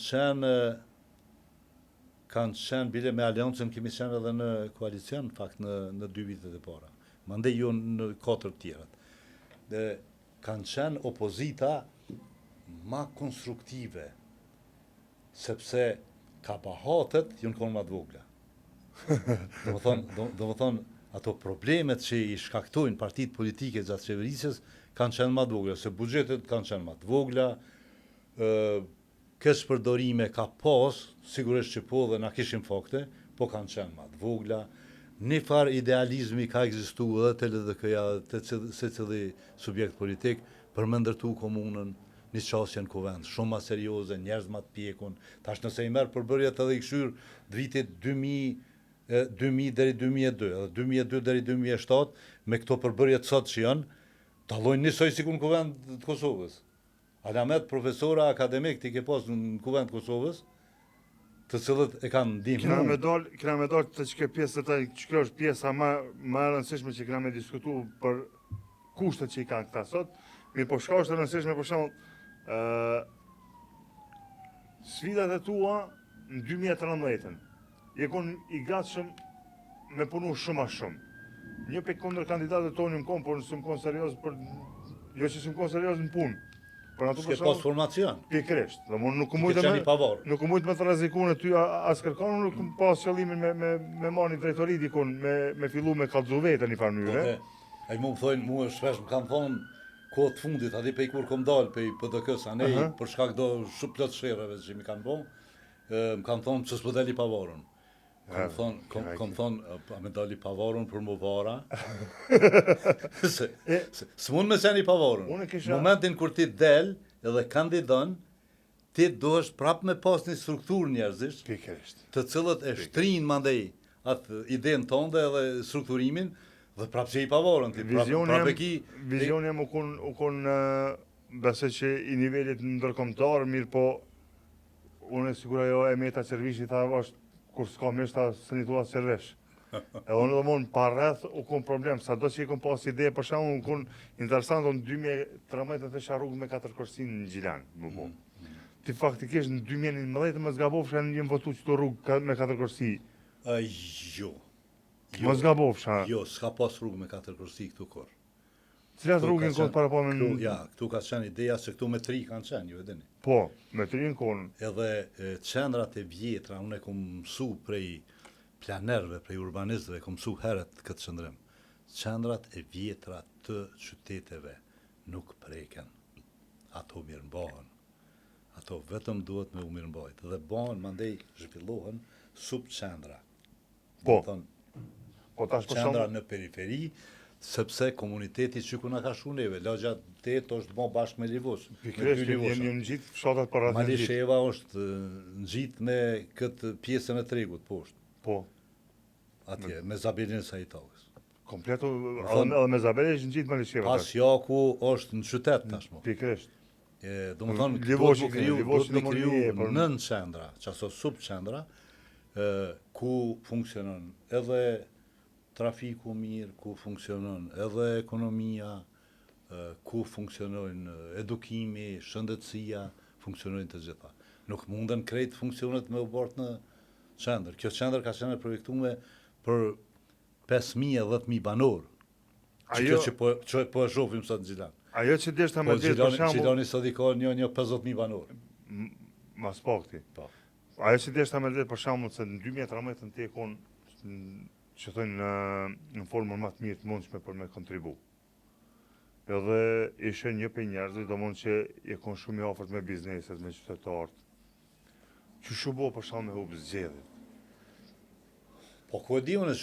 qenë bile me Aleancën kemi qenë edhe në koalicion, në fakt në 2 vitet e para. Mandej jo në 4 tjerat. Kanë qenë opozita ma konstruktive, sepse kapahatet jënë konë ma të vogla. Do më thonë, ato problemet që i shkaktojnë partitë politike gjatë qeverisjes kanë qenë ma të vogla, se buxhetet kanë qenë ma të vogla, kësë përdorime ka pas, sigurisht që po dhe na kishim fakte, po kanë qenë ma të vogla, një farë idealizmi ka egzistu edhe të LDK-ja, se cili subjekt politik, për me ndërtu komunën, një qasje në kuvend, shumë ma serioze, njerëz ma të pjekun, tash nëse i merë përbërjet edhe i këshyrë vitit 2000 deri 2002, edhe 2002 deri 2007, me këto përbërjet sot që janë, dallojnë njësoj si ku në kuvend të Kosovës. Alamet profesora akademik të ke pas në kuvend të Kosovës, të cilët e kanë ndihmu. Kena me dalë të që ke pjesë të taj, që kjo është pjesa ma rëndësishme që kena me diskutu për kushtet që i kanë këta sot, mi po shka është rëndësishme për shembull sfidat e tua në 2013. Je kon i gatshëm me punu shumë a shumë. Një pe kundër kandidatët tonë më konë, por nësë më konë serios për... Jo që së më konë serios në punë. S'ke pas formacion. Pikërisht. Nuk u mujtë me të rreziku në ty as kërkon, nuk më pas qëllimin me marrë një drejtori dikun, me fillu me kallëzu vetë një farë mënyrë. Ai mu më thojnë, mu shpesh më kanë thonë, kohë të fundit, ati pe i kur kom dalë, pe i PDK-s, a nej, për shkak do shumë plot sherave që mi kanë bo, më kanë thonë që s'po dali pavarën. Kom thonë, a me dali pavarën për më vara. S'mund me qeni pavarën. Momentin kur ti del edhe kandidon, ti do është prap me pas një struktur njerëzisht, të cilët e shtrinë mandej atë idenë tonë edhe strukturimin, dhe prapë që i pavorën, Vizion jam u kun besoj që i nivelit ndërkombëtar, mirë po unë e sigura jo e meta servishi ta është kur s'ka mirë ta së një tuat servesh. E unë dhe mund pa rreth u kun problem, sa do që i kun pas ide, për shumë unë kun interesant në 2013 të isha rrugë me 4 korsin në Gjilan, më po. Ti faktikisht në 2011 më zgabofsha në një votu që të rrugë me 4 korsi. Jo. Më zgabofsha. Jo, s'ka pas rrugë me 4 korsi këtu kur. Cilat rrugën këtë para po me... Ja, këtu ka qenë ideja se këtu me 3 kanë qenë, ju e dini. Po, me 3 në konë. Edhe qendrat e vjetra, unë e kom mësu prej planerve, prej urbanistëve, kom mësu heret këtë qëndrim. Qendrat e vjetra të qyteteve nuk preken. Ato mirëmbohen. Ato vetëm duhet me u mirëmbojt. Dhe bohen, mandej zhvillohen subqendra. Po. Qendra në periferi, sepse komuniteti që ku na ka shu neve, lagja 8 është bo bashkë me Livos. Pikërisht, jemi në gjitë fshatat për rrët në gjitë. Malisheva është në gjitë me këtë pjesën e tregut, poshtë. Po. Atje, me Zabelin Sajitogës. Kompletu, edhe me Zabelin është në gjitë Malisheva. Pas Jaku është në qytet tashmo. Pikërisht. Do më thonë, duhet me kriju 9 qendra, që aso subqendra, ku funksionon edhe trafiku mirë, ku funksionon edhe ekonomia, ku funksionojnë edukimi, shëndetësia, funksionojnë të gjitha. Nuk mundën krejt funksionet me u bort në qendër. Kjo qendër ka qenë projektuar për 5.000 e 10.000 banor. Që po e shohim sot në Gjilan. Ajo që deshta me vetë për shembull, Gjilani sot i ka një 50.000 banor. mas pakti. Po. Ajo që deshta me vetë për shembull se në 2013 ti e kon që thonë në formën më të mirë të mundshme për me kontribu. Edhe ishe një për njerëzit, do mund që je kon shumë i afërt me bizneset, me qytetarët. Që shu bo për shembull me hub zgjedhjet. Po ku e di unë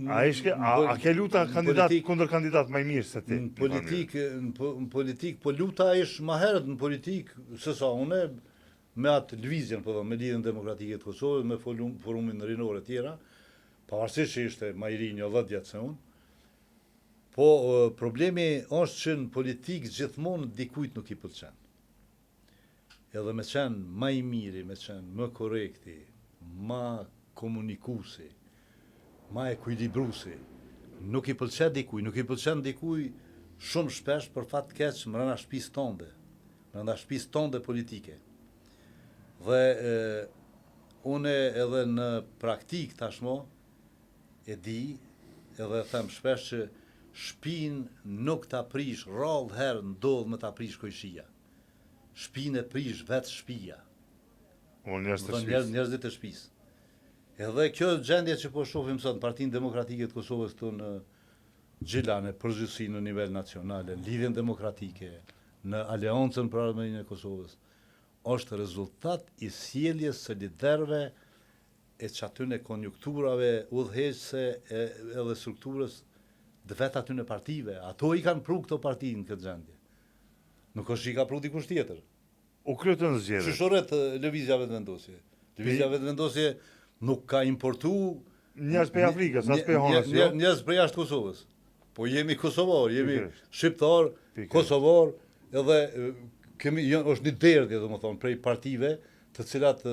A ke luta kandidat kundër kandidat më i mirë se ti? Në politik, po luta ish më herët në politik, se sa une, me atë lëvizjen, po me Lidhjen Demokratike të Kosovës, me forumin rinor e tjera, pavarësisht që ishte më i ri një 10 vjet se unë. Po problemi është që në politik gjithmonë dikujt nuk i pëlqen. Edhe me qenë më i miri, me qenë më korekti, më komunikuesi, më ekuilibruesi, nuk i pëlqen dikuj shumë shpesh për fat keq brenda shtëpisë tonde politike. Dhe une edhe në praktik tashmo e di, edhe them shpesh që shtëpinë nuk ta prish, rrallë herë ndodh me ta prish kojshia. Shtëpinë e prish vetë shtëpia. Njerëzit e shtëpisë. Edhe kjo gjendje që po shohim sot në Partinë Demokratike të Kosovës këtu në Gjilan, përgjithësi në nivel nacional, në Lidhjen Demokratike, në Aleancën për Ardhmërinë e Kosovës, është rezultat i sjelljes së liderëve e çatyne konjunkturave udhëheqëse edhe strukturës dhe vetë aty në partive. Ato i kanë pru këto parti në këtë gjendje. Nuk është i ka pru dikush tjetër. U kryetën zgjedhjet. Shushoret lëvizja vetëvendosje. Lëvizja vetëvendosje nuk ka importu njerëz prej Afrikës, as prej Honës, jo. Njerëz prej jashtë Kosovës. Po jemi kosovar, jemi shqiptar, kosovar, edhe është një derdhje, domethënë, prej partive, të cilat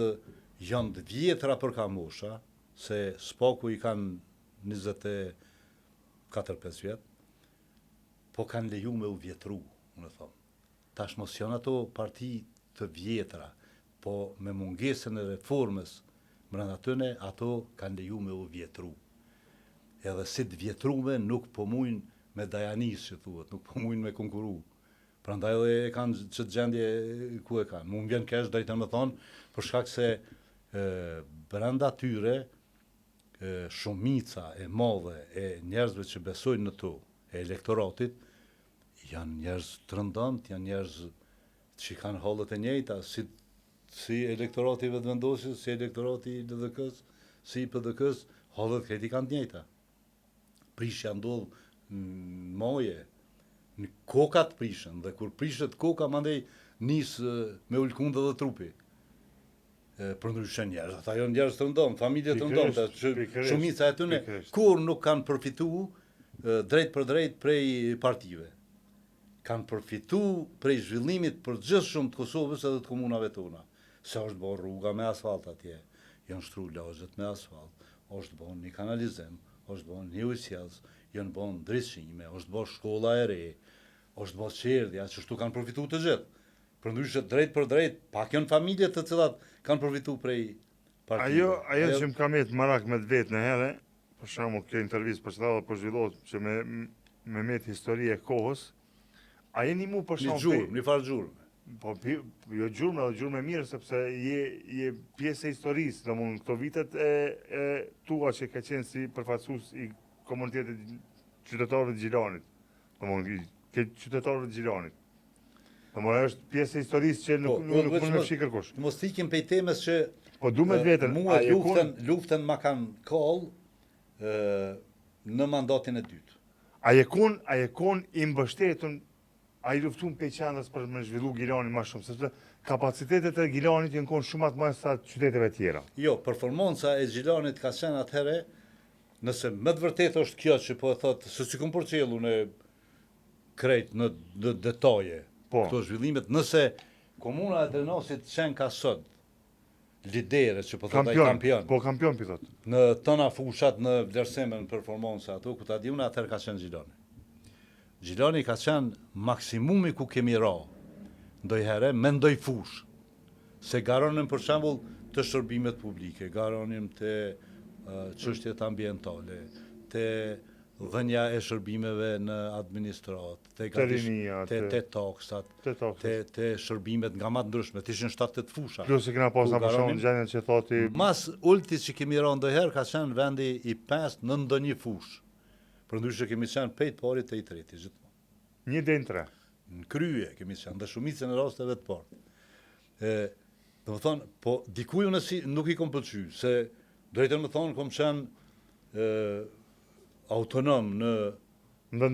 janë të vjetra për kamosha, se spaku i kanë 24-5 vjet, po kanë leju me u vjetru, unë thonë. Tash mos janë ato parti të vjetra, po me mungesën e reformës brenda tyne, ato kanë leju me u vjetru. Edhe si të vjetrume nuk po mujnë me dajanis, që thuhet, nuk po mujnë me konkuru. Prandaj edhe e kanë ç't gjendje ku e kanë. Mu vjen kesh drejtën me thonë, për shkak se brenda tyre shumica e madhe e njerëzve që besojnë në to, e elektoratit, janë njerëz të rëndëmt, janë njerëz që kanë hallet e njëjta, si elektorati vetëvendosjes, si elektorati i LDK-s, si i PDK-s, hallet krejt i kanë të njëjta. Prishja ndodh në moje, në kokat prishën, dhe kur prishet koka, mandej nis me ulkundë dhe trupi. Përndryshe njerëz, ata janë njerëz të rëndom, familje të rëndomta, shumica e tyre kur nuk kanë përfitu drejt për drejt prej partive. Kanë përfitu prej zhvillimit për gjithshëm të Kosovës edhe të komunave tona. Se është bërë rruga me asfalt atje, janë shtru lagjet me asfalt, është bërë një kanalizim, është bërë një ujësjelës, janë bërë ndryshime, është bërë shkolla e re, është bërë qerdhja, që shtu kanë përfitu të gjithë. Përndryshe drejt për drejt, pak janë familje të cilat kanë përfitu prej partive. Ajo që më kam jetë marak me të vetë në herë, për shembull kjo intervistë për çfarë po zhvillohet që me met histori e kohës, a jeni mu për shembull një farë gjurmë. Po jo gjurmë, edhe gjurmë e mirë, sepse je pjesë e historisë, domthonë këto vitet e tua që ka qenë si përfaqësues i komunitetit qytetarëve të Gjilanit. Domthonë ke qytetarëve të Gjilanit. Domthonë është pjesë e historisë që nuk mund të fshi kërkush. Mos ikim prej temës që po du me vetën, mua luftën ma kanë kollë në mandatin e dytë. A je kon i mbështetën, a i luftun pe qendrës për me zhvillu Gilanin ma shumë, sepse kapacitetet e Gilanit janë konë shumë atë më sa qyteteve tjera. Jo, performanca e Gilanit ka qenë atëhere, nëse më të vërtet është kjo që po e thotë, se si kom përqelu në krejt në detaje, këto zhvillimet, nëse komuna e Drenasit qenë ka sot, lidere që po thotaj kampion. Po kampion pi thot. Në tëna fushat në vlerësimin performancë ato, ku ta di unë atëherë ka qenë Gjilani. Gjilani ka qenë maksimumi ku kemi ra. Ndojherë mendoj fush. Se garonim për shembull të shërbimet publike, garonim të çështjet ambientale, të dhënia e shërbimeve në administrat, te taksat, te shërbimet nga ma të ndryshme, të ishin 7-8 fusha. Plus e kena pas në përshon gjenjen që thoti... Mas ulti që kemi ra ndojherë ka qenë vendi i 5 në ndonjë fush. Për ndryshe kemi qenë pejt parit të i treti, gjithmonë. 1 deri në 3. Në krye kemi qenë, dhe shumicën e rasteve të parë. Dhe më thonë, po dikuj unë nuk i kom pëlqy, se drejtën më thonë, kom qenë autonom në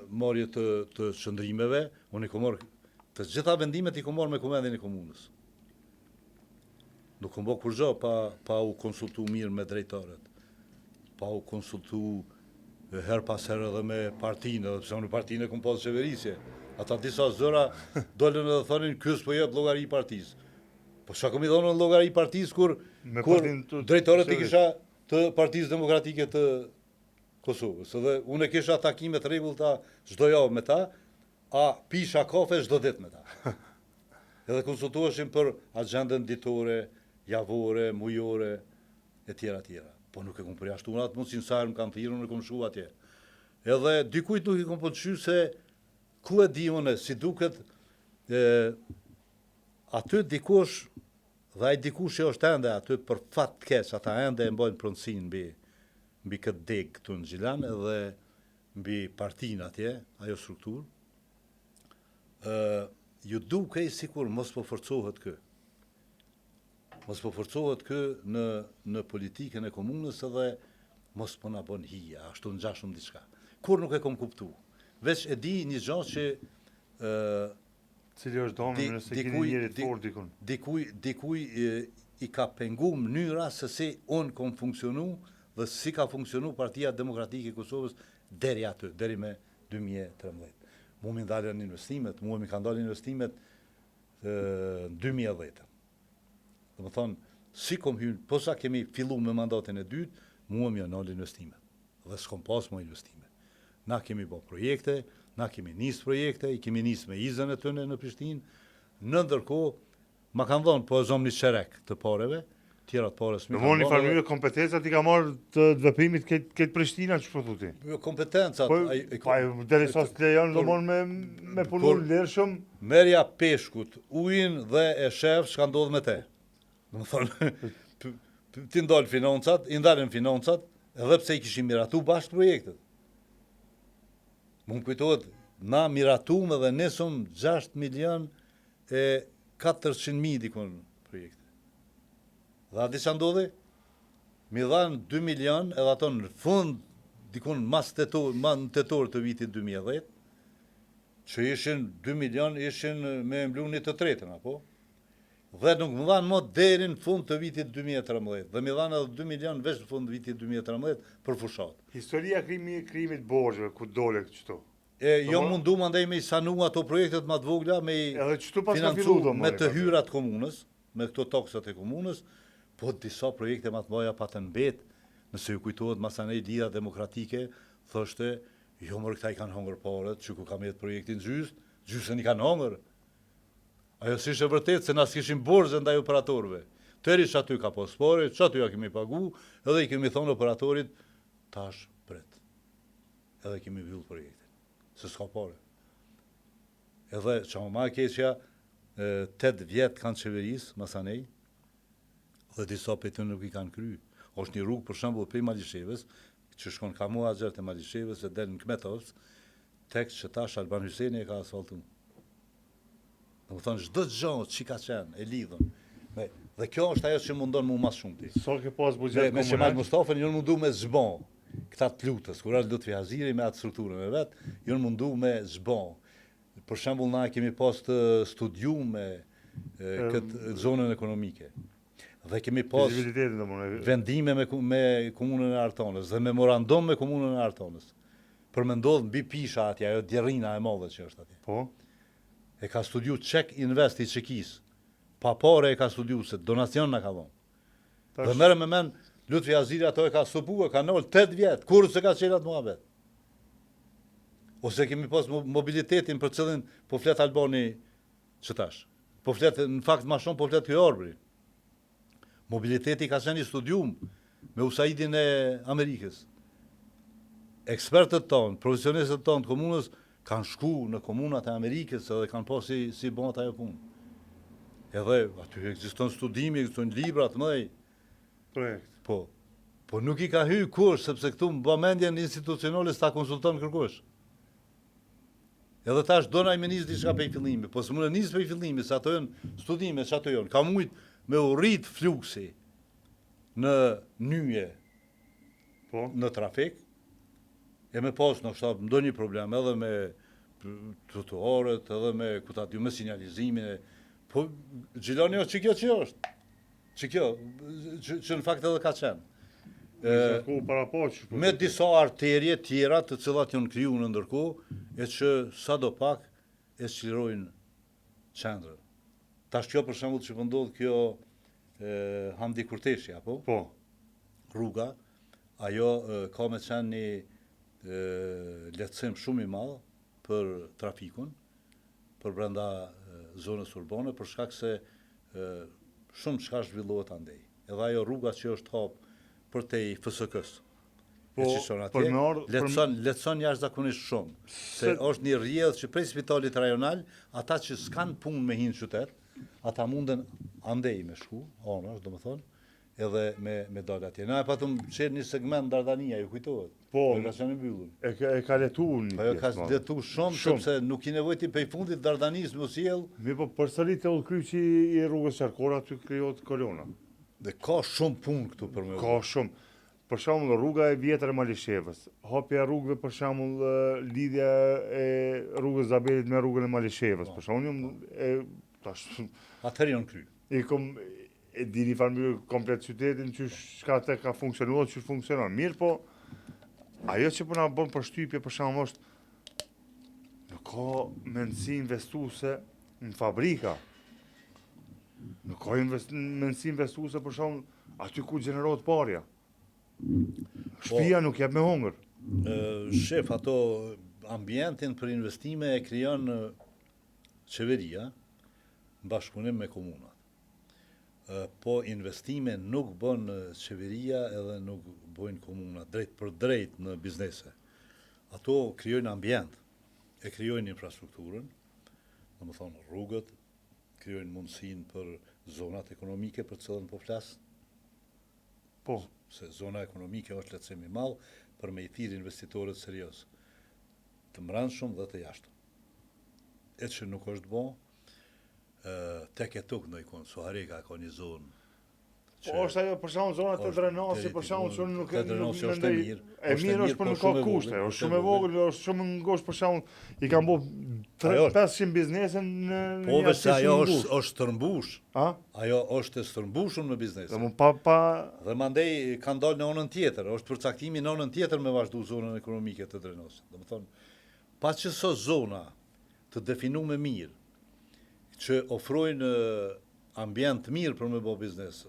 marrje të shëndrimeve, unë i kom marrë, të gjitha vendimet i kom marrë me komendin e komunës. Nuk kom bërë kur gjo pa u konsultu mirë me drejtarët, pa u konsultu her pas herë edhe me partinë, edhe pse unë partinë e kom pas qeverisje. Ata disa zëra dolën edhe thonin, kësë po jep llogari i partisë. Po çka kom i dhonë në llogari i partisë kur drejtarët i kisha të Partisë Demokratike të Kosovës, edhe unë e kisha takime të rregullta çdo javë me ta, a pisha kafe çdo ditë me ta. Edhe konsultoheshim për agjendën ditore, javore, mujore, e tjera. Po nuk e kom përjashtuar atë mundsinë sa herë më kanë thirrur, nuk kom shku atje. Edhe dikujt nuk i kom pëlqyer se ku e di unë, si duket aty dikush, dhe ai dikush që është ende aty për fat të keq, ata ende e mbajnë pronësinë mbi këtë deg këtu në Gjilan edhe mbi partinë atje, ajo strukturë, ju dukej sikur mos po forcohet kë. Mos po forcohet kë në politikën e komunës edhe mos po na bën hija, ashtu ngjashëm diçka. Kur nuk e kom kuptu. Veç e di një gjë që cili është domi nëse keni njëri të fortë dikun. Dikuj i ka pengu mënyra se si unë kom funksionu dhe si ka funksionu Partia Demokratike e Kosovës deri aty, deri me 2013. Mu mi ndalën investimet, mu mi ka ndalën investimet në 2010. Dhe më thonë, si kom hynë, posa kemi fillu me mandatin e dytë, mu mi janë ndalën investimet. Dhe s'kom pas më investime. Na kemi bo projekte, na kemi nisë projekte, i kemi nisë me izën e tëne në Prishtinë, në ndërkohë, ma kanë dhonë, po e zomë një qerek të pareve, tjerat pare s'mi kanë dhonë. Në një farmyre kompetencat i ka marrë të veprimit këtë Prishtina, që po thuti? Kompetencat... Pa, deri sa të lejon do monë me punu lërshëm? Merja peshkut, ujin dhe e shef, shka ndodhë me te. Në më thonë, ti ndalë financat, i ndalën financat, edhe pse i kishim miratu bashkë projektet. Më kujtohet, na miratume dhe nesëm 6 milion e 400.000 dikon projekte. Dhe ati që ndodhi, mi dhanë 2 milion edhe ato në fund dikon mas tetor të vitit 2010, që ishin 2 milion ishin me mblunit të tretën, apo? Dhe nuk më dhanë mod deri në fund të vitit 2013, dhe mi dhanë edhe 2 milion veç në fund të vitit 2013 për fushat. Historia krimit borgjëve, ku dole qëto? Jo mundu më ndaj me i sanu ato projektet ma të vogla, me i financu me të hyrat komunës, me këto taksat e komunës, po disa projekte ma të baja pa të mbet, nëse ju kujtohet masanej Lida Demokratike, thoshte, jo mërë këta i kanë hongër paret, që ku kam jetë projektin gjysën i kanë hongër. Ajo si shë vërtet, se nas kishim borxhe ndaj operatorëve. Tëri që aty ka pas pare, që aty ja kemi pagu, edhe i kemi thonë operatorit, tash pret. Edhe kemi vyllë projektin, se s'ka pare. Edhe që ma keqja, 8 vjetë kanë qeveris, masanej, dhe disa për të nuk i kanë kry. Është një rrugë për shembull për Malisheves, që shkon ka mua gjerë të Malisheves e del në Kmetovës, tek që tash Alban Hyseni e ka asfaltu. Dhe më thonë, çdo gjë që ka qenë, e lidhën. Dhe kjo është ajo që mundon mu mas shumë ti. Sa ke pas buxhet komunal? Me Shemal Mustafën, jënë mundu me zbon, këta të lutës, kur është Lutfi Haziri me atë strukturën e vetë, jënë mundu me zbon. Për shembull, na kemi pas të studium me këtë zonën ekonomike. Dhe kemi pas vendime me komunën e Artonës dhe memorandum me komunën e Artonës. Për me ndodhë mbi pisha atje, ajo djerina e madhe që është atje. Po? E ka studiu Czech Invest i Çekis, pa pare e ka studiu, se donacion në ka vonë. Dhe merë me men, Lutfi Aziri ato e ka stopu, e ka nëllë 8 vjetë, kur se ka qelat muhabet. Ose kemi pas mobilitetin për cilin po flet Albani që tash. Po flet, në fakt ma shumë po flet kjo Orbri. Mobiliteti ka qenë i studium me USAID-in e Amerikës. Ekspertët tonë, profesionistët tonë të komunës kanë shku në komunat e Amerikës edhe kanë po si bënat ajo punë. Edhe aty ekziston studimi, ekziston libra të mëdhej. Projekt. Po nuk i ka hy kush, sepse këtu më bëmendjen institucionale s'ta konsulton kërkush. Edhe tash dona i me njës diçka pej fillimi, po së mune njës pej fillimi, se ato jënë studime, që ato jënë, ka mujt me u rrit fluksi në nyje, në trafik, e me pas në kështu ndo një problem, edhe me trotuarët, edhe me me sinjalizimin, po Gjilani që kjo që është, që në fakt edhe ka qenë. Me disa arterje tjera të cilat janë kriju në ndërkohë, e që sa do pak e çlirojnë qendrën. Tash kjo për shembull që ndodh kjo Hamdi Kurteshi, apo? Po. Rruga, ajo ka me qenë një lehtësim shumë i madh për trafikun, për brenda zonës urbane, për shkak se shumë çka zhvillohet andej. Edhe ajo rruga që është hap për te i FSK-s. Po, letëson jashtëzakonisht shumë. Se është një rrjedhë që prej spitalit rajonal, ata që s'kan punë me hinë qytet, ata munden andej me shku, anash, do më thonë, edhe me dalë atje. Na e patëm qenë një segment Dardania, ju kujtohet? Po, ka qenë mbyllur. E ka letu një pjesë. Ka letu shumë, sepse nuk i nevojti pej fundit Dardanis më sjell. Mi po përsërit e udhkryqi i rrugës Qarkora, aty krijohet kolona. Dhe ka shumë punë këtu për me. Ka shumë. Për shembull rruga e vjetër e Malishevës, hapja e rrugëve për shembull lidhja e rrugës Zabelit me rrugën e Malishevës, për shembull tash atëherë janë kry. E dini farë komplet qytetin që shka te ka funksionuar, që funksionon. Mirë po, ajo që përna bën për shtypje për shembull është nuk ka mendësi investuese në fabrika. Nuk ka mendësi investuese për shembull aty ku gjenerohet parja. Shtëpia nuk jep me hongër. Shef, ato ambientin për investime e krijon qeveria në bashkëpunim me komunat. Po investime nuk bën qeveria edhe nuk bojnë komunat drejt për drejt në biznese. Ato krijojnë ambient, e krijojnë infrastrukturën, do më thonë rrugët, krijojnë mundësinë për zonat ekonomike për cilën po flas. Po, se zona ekonomike është lehtësim i madh për me i thirrë investitorët serioz, të mbrëmshëm dhe të jashtëm. E që nuk është bo, tek e tuk ndoj konë, Sohareka ka një zonë. Po është ajo për shembull zona të Drenasi, për shembull që nuk e Drenasi është e mirë. E mirë është për nuk ka kushte, është shumë e vogël, është shumë ngushtë për shembull i kanë bërë 500 biznese në po vetë ajo është tërmbush. A? Ajo është e stërmbushur në biznes. Dhe mandej kanë dalë në anën tjetër, është përcaktimi në anën tjetër me vazhdu zonën ekonomike të Drenosit. Domethënë, pa që so zona të definuar mirë, që ofrojnë ambient mirë për me bo biznes,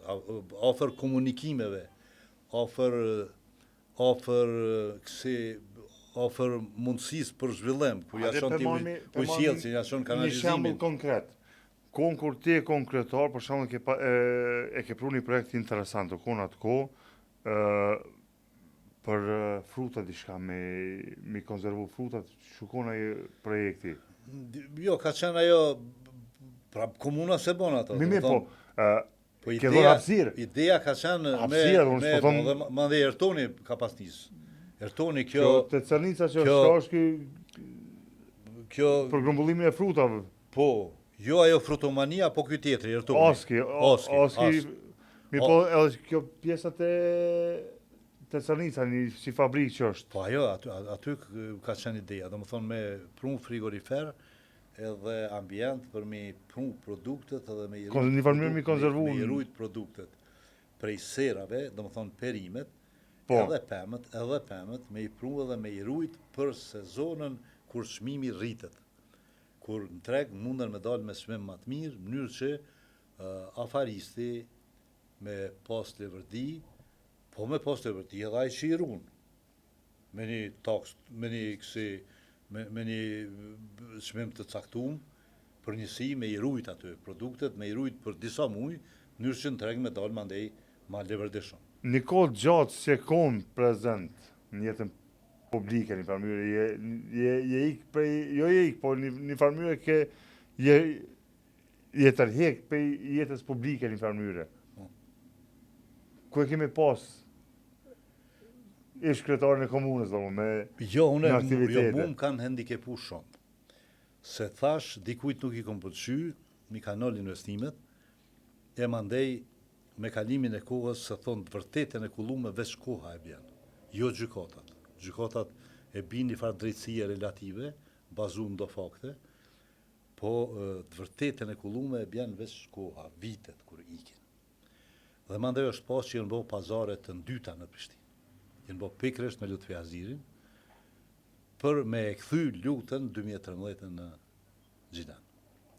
ofër komunikimeve, ofër mundësis për zhvillim, ku jashon të ujqilë, jashon kanalizimin. Një shembull konkret, kohën kur ti e konkretar, për shembull e ke pru një projekt interesant, kohën atë kohë, për fruta diçka, me konservu frutat, shukon ai projekti. Jo, ka qenë ajo, pra komuna se bon ato. Ke dhënë hapësirë. Ideja ka qenë me mandej Ertoni ka pas nisë. Ertoni kjo... Te Cernica që është kjo... Për grumbullimin e frutave. Po, jo ajo frutomania, po kjo tjetri, Ertoni. Oski. Mi po edhe kjo pjesat e Cernica, një si fabrikë që është. Po ajo, aty ka qenë ideja. Do më thonë me prun frigorifer, edhe ambient për me pru produktet edhe me i rujt produktet prej serave, do më thonë perimet, edhe pemet, me i pru edhe me i rujt për sezonën kur çmimi rritet. Kur në treg munden me dalë me çmim më të mirë, mënyrë që afaristi me pas levërdi, po me pas levërdi edhe ai që i runë. Me një taks, me një çmim të caktuar për njësi me i rujt aty produktet, me i rujt për disa muj, mënyrë që në treg me dalë mandej ma levërdishëm. Një kohë gjatë që kom prezent në jetën publike një farmyre, je ik prej, jo je ik, po një farmyre ke je tërhek prej jetës publike një farmyre. Ku e kemi pas ish kryetarën e komunës, me aktivitete. Mu më kanë handikepu shumë. Se thash, dikujt nuk i kom pëlqy, mi kanë nol investimet, e mandej me kalimin e kohës se thonë të vërtetën e kullume veç koha e bjen. Jo gjykatat. Gjykatat e bin një farë drejtësie relative, bazu në do fakte, po të vërtetën e kullume e bjen veç koha, vitet kur ikin. Dhe mandej është pas që jenë bo pazare të ndyta në Prishtinë. Jenë bo pikresht me Lutfi Azirin, për me e kthy lutën 2013 në Gjilan.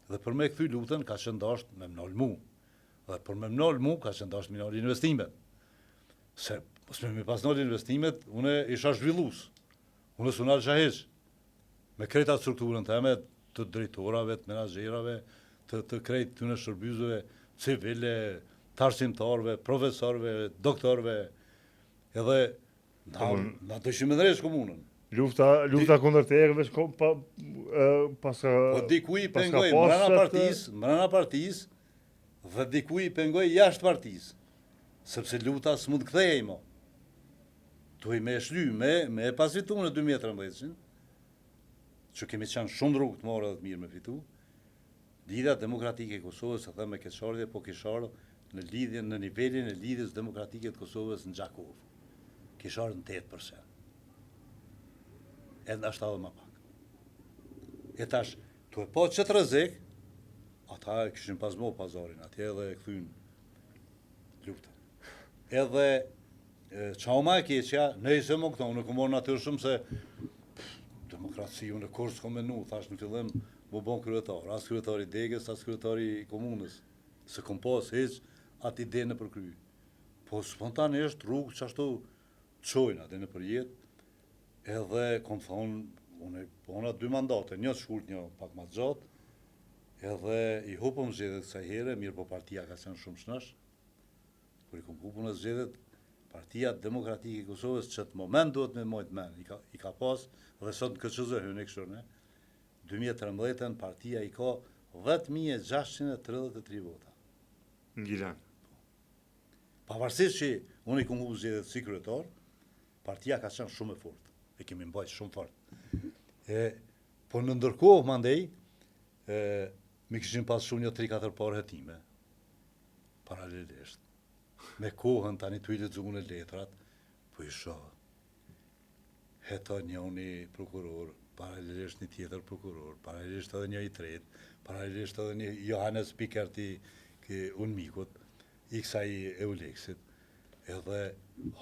Dhe për me e kthy lutën ka qëndasht me mnol mu. Dhe për me mnol mu ka qëndasht me mnol investimet. Se me pas nëll investimet, une isha zhvillus. Une s'unal shaheq. Me krejta strukturën teme të drejtorave, të menaxherave, të krejt të në shërbyzove civile, të arsimtarve, profesorve, doktorve, edhe na dëshim e drejsh komunën. Lufta kundër të erëve paska po dikuj pengoj mbrana partis dhe dikuj pengoj jashtë partis. Sepse luta s'mund kthehej mo. Tuaj me shly, me pasfitu në 2013, që kemi qenë shumë rrugë të marrë dhe të mirë me fitu, lidhja demokratike e Kosovës, e me keqardhje, po kishardhë në lidhjen, në nivelin e lidhjes demokratike të Kosovës në Gjakov. Kishardhë në 8%. Edhe ashtë edhe ma pak. E tash, tu e po që të rëzik, ata e këshin pasmo pazarin, atje edhe e këthyn luftën. Edhe qa ma e keqja, nejse më këto, unë këmor natyrë shumë se demokraci, unë kur s'ko menu, thash në fillim, më bon kryetar, as kryetari degës, as kryetari komunës, se kom pas heq atë ide në përkry. Po spontanisht rrugë që ashtu qojnë atë në përjet, edhe kom thonë, unë pona 2 mandate, një shkurt, një pak ma gjatë, edhe i hupëm zgjedhjet kësaj here, mirë po partia ka qenë shumë shnash, kur i kom hupën e zgjedhjet, Partia Demokratike e Kosovës që të moment duhet me mojtë men, i ka pas, dhe sot në KQZ hynë e kështërne, 2013 partia i ka 10.633 vota. Në Gjilan. Pavarësisht që unë i kom hupë zgjedhjet si kryetar, partia ka qenë shumë e fort, e kemi mbajt shumë fort. Po në ndërkohë mandej, mi këshin pas shumë një 3-4 parë hetime, paralelisht. Me kohën tani të i lexuar në letrat, po i shoh. Heto njëri prokuror, paralelisht një tjetër prokuror, paralelisht edhe një i tretë, paralelisht edhe një Johannes Pikerti, unë mikut, i kësaj Euleksit. Edhe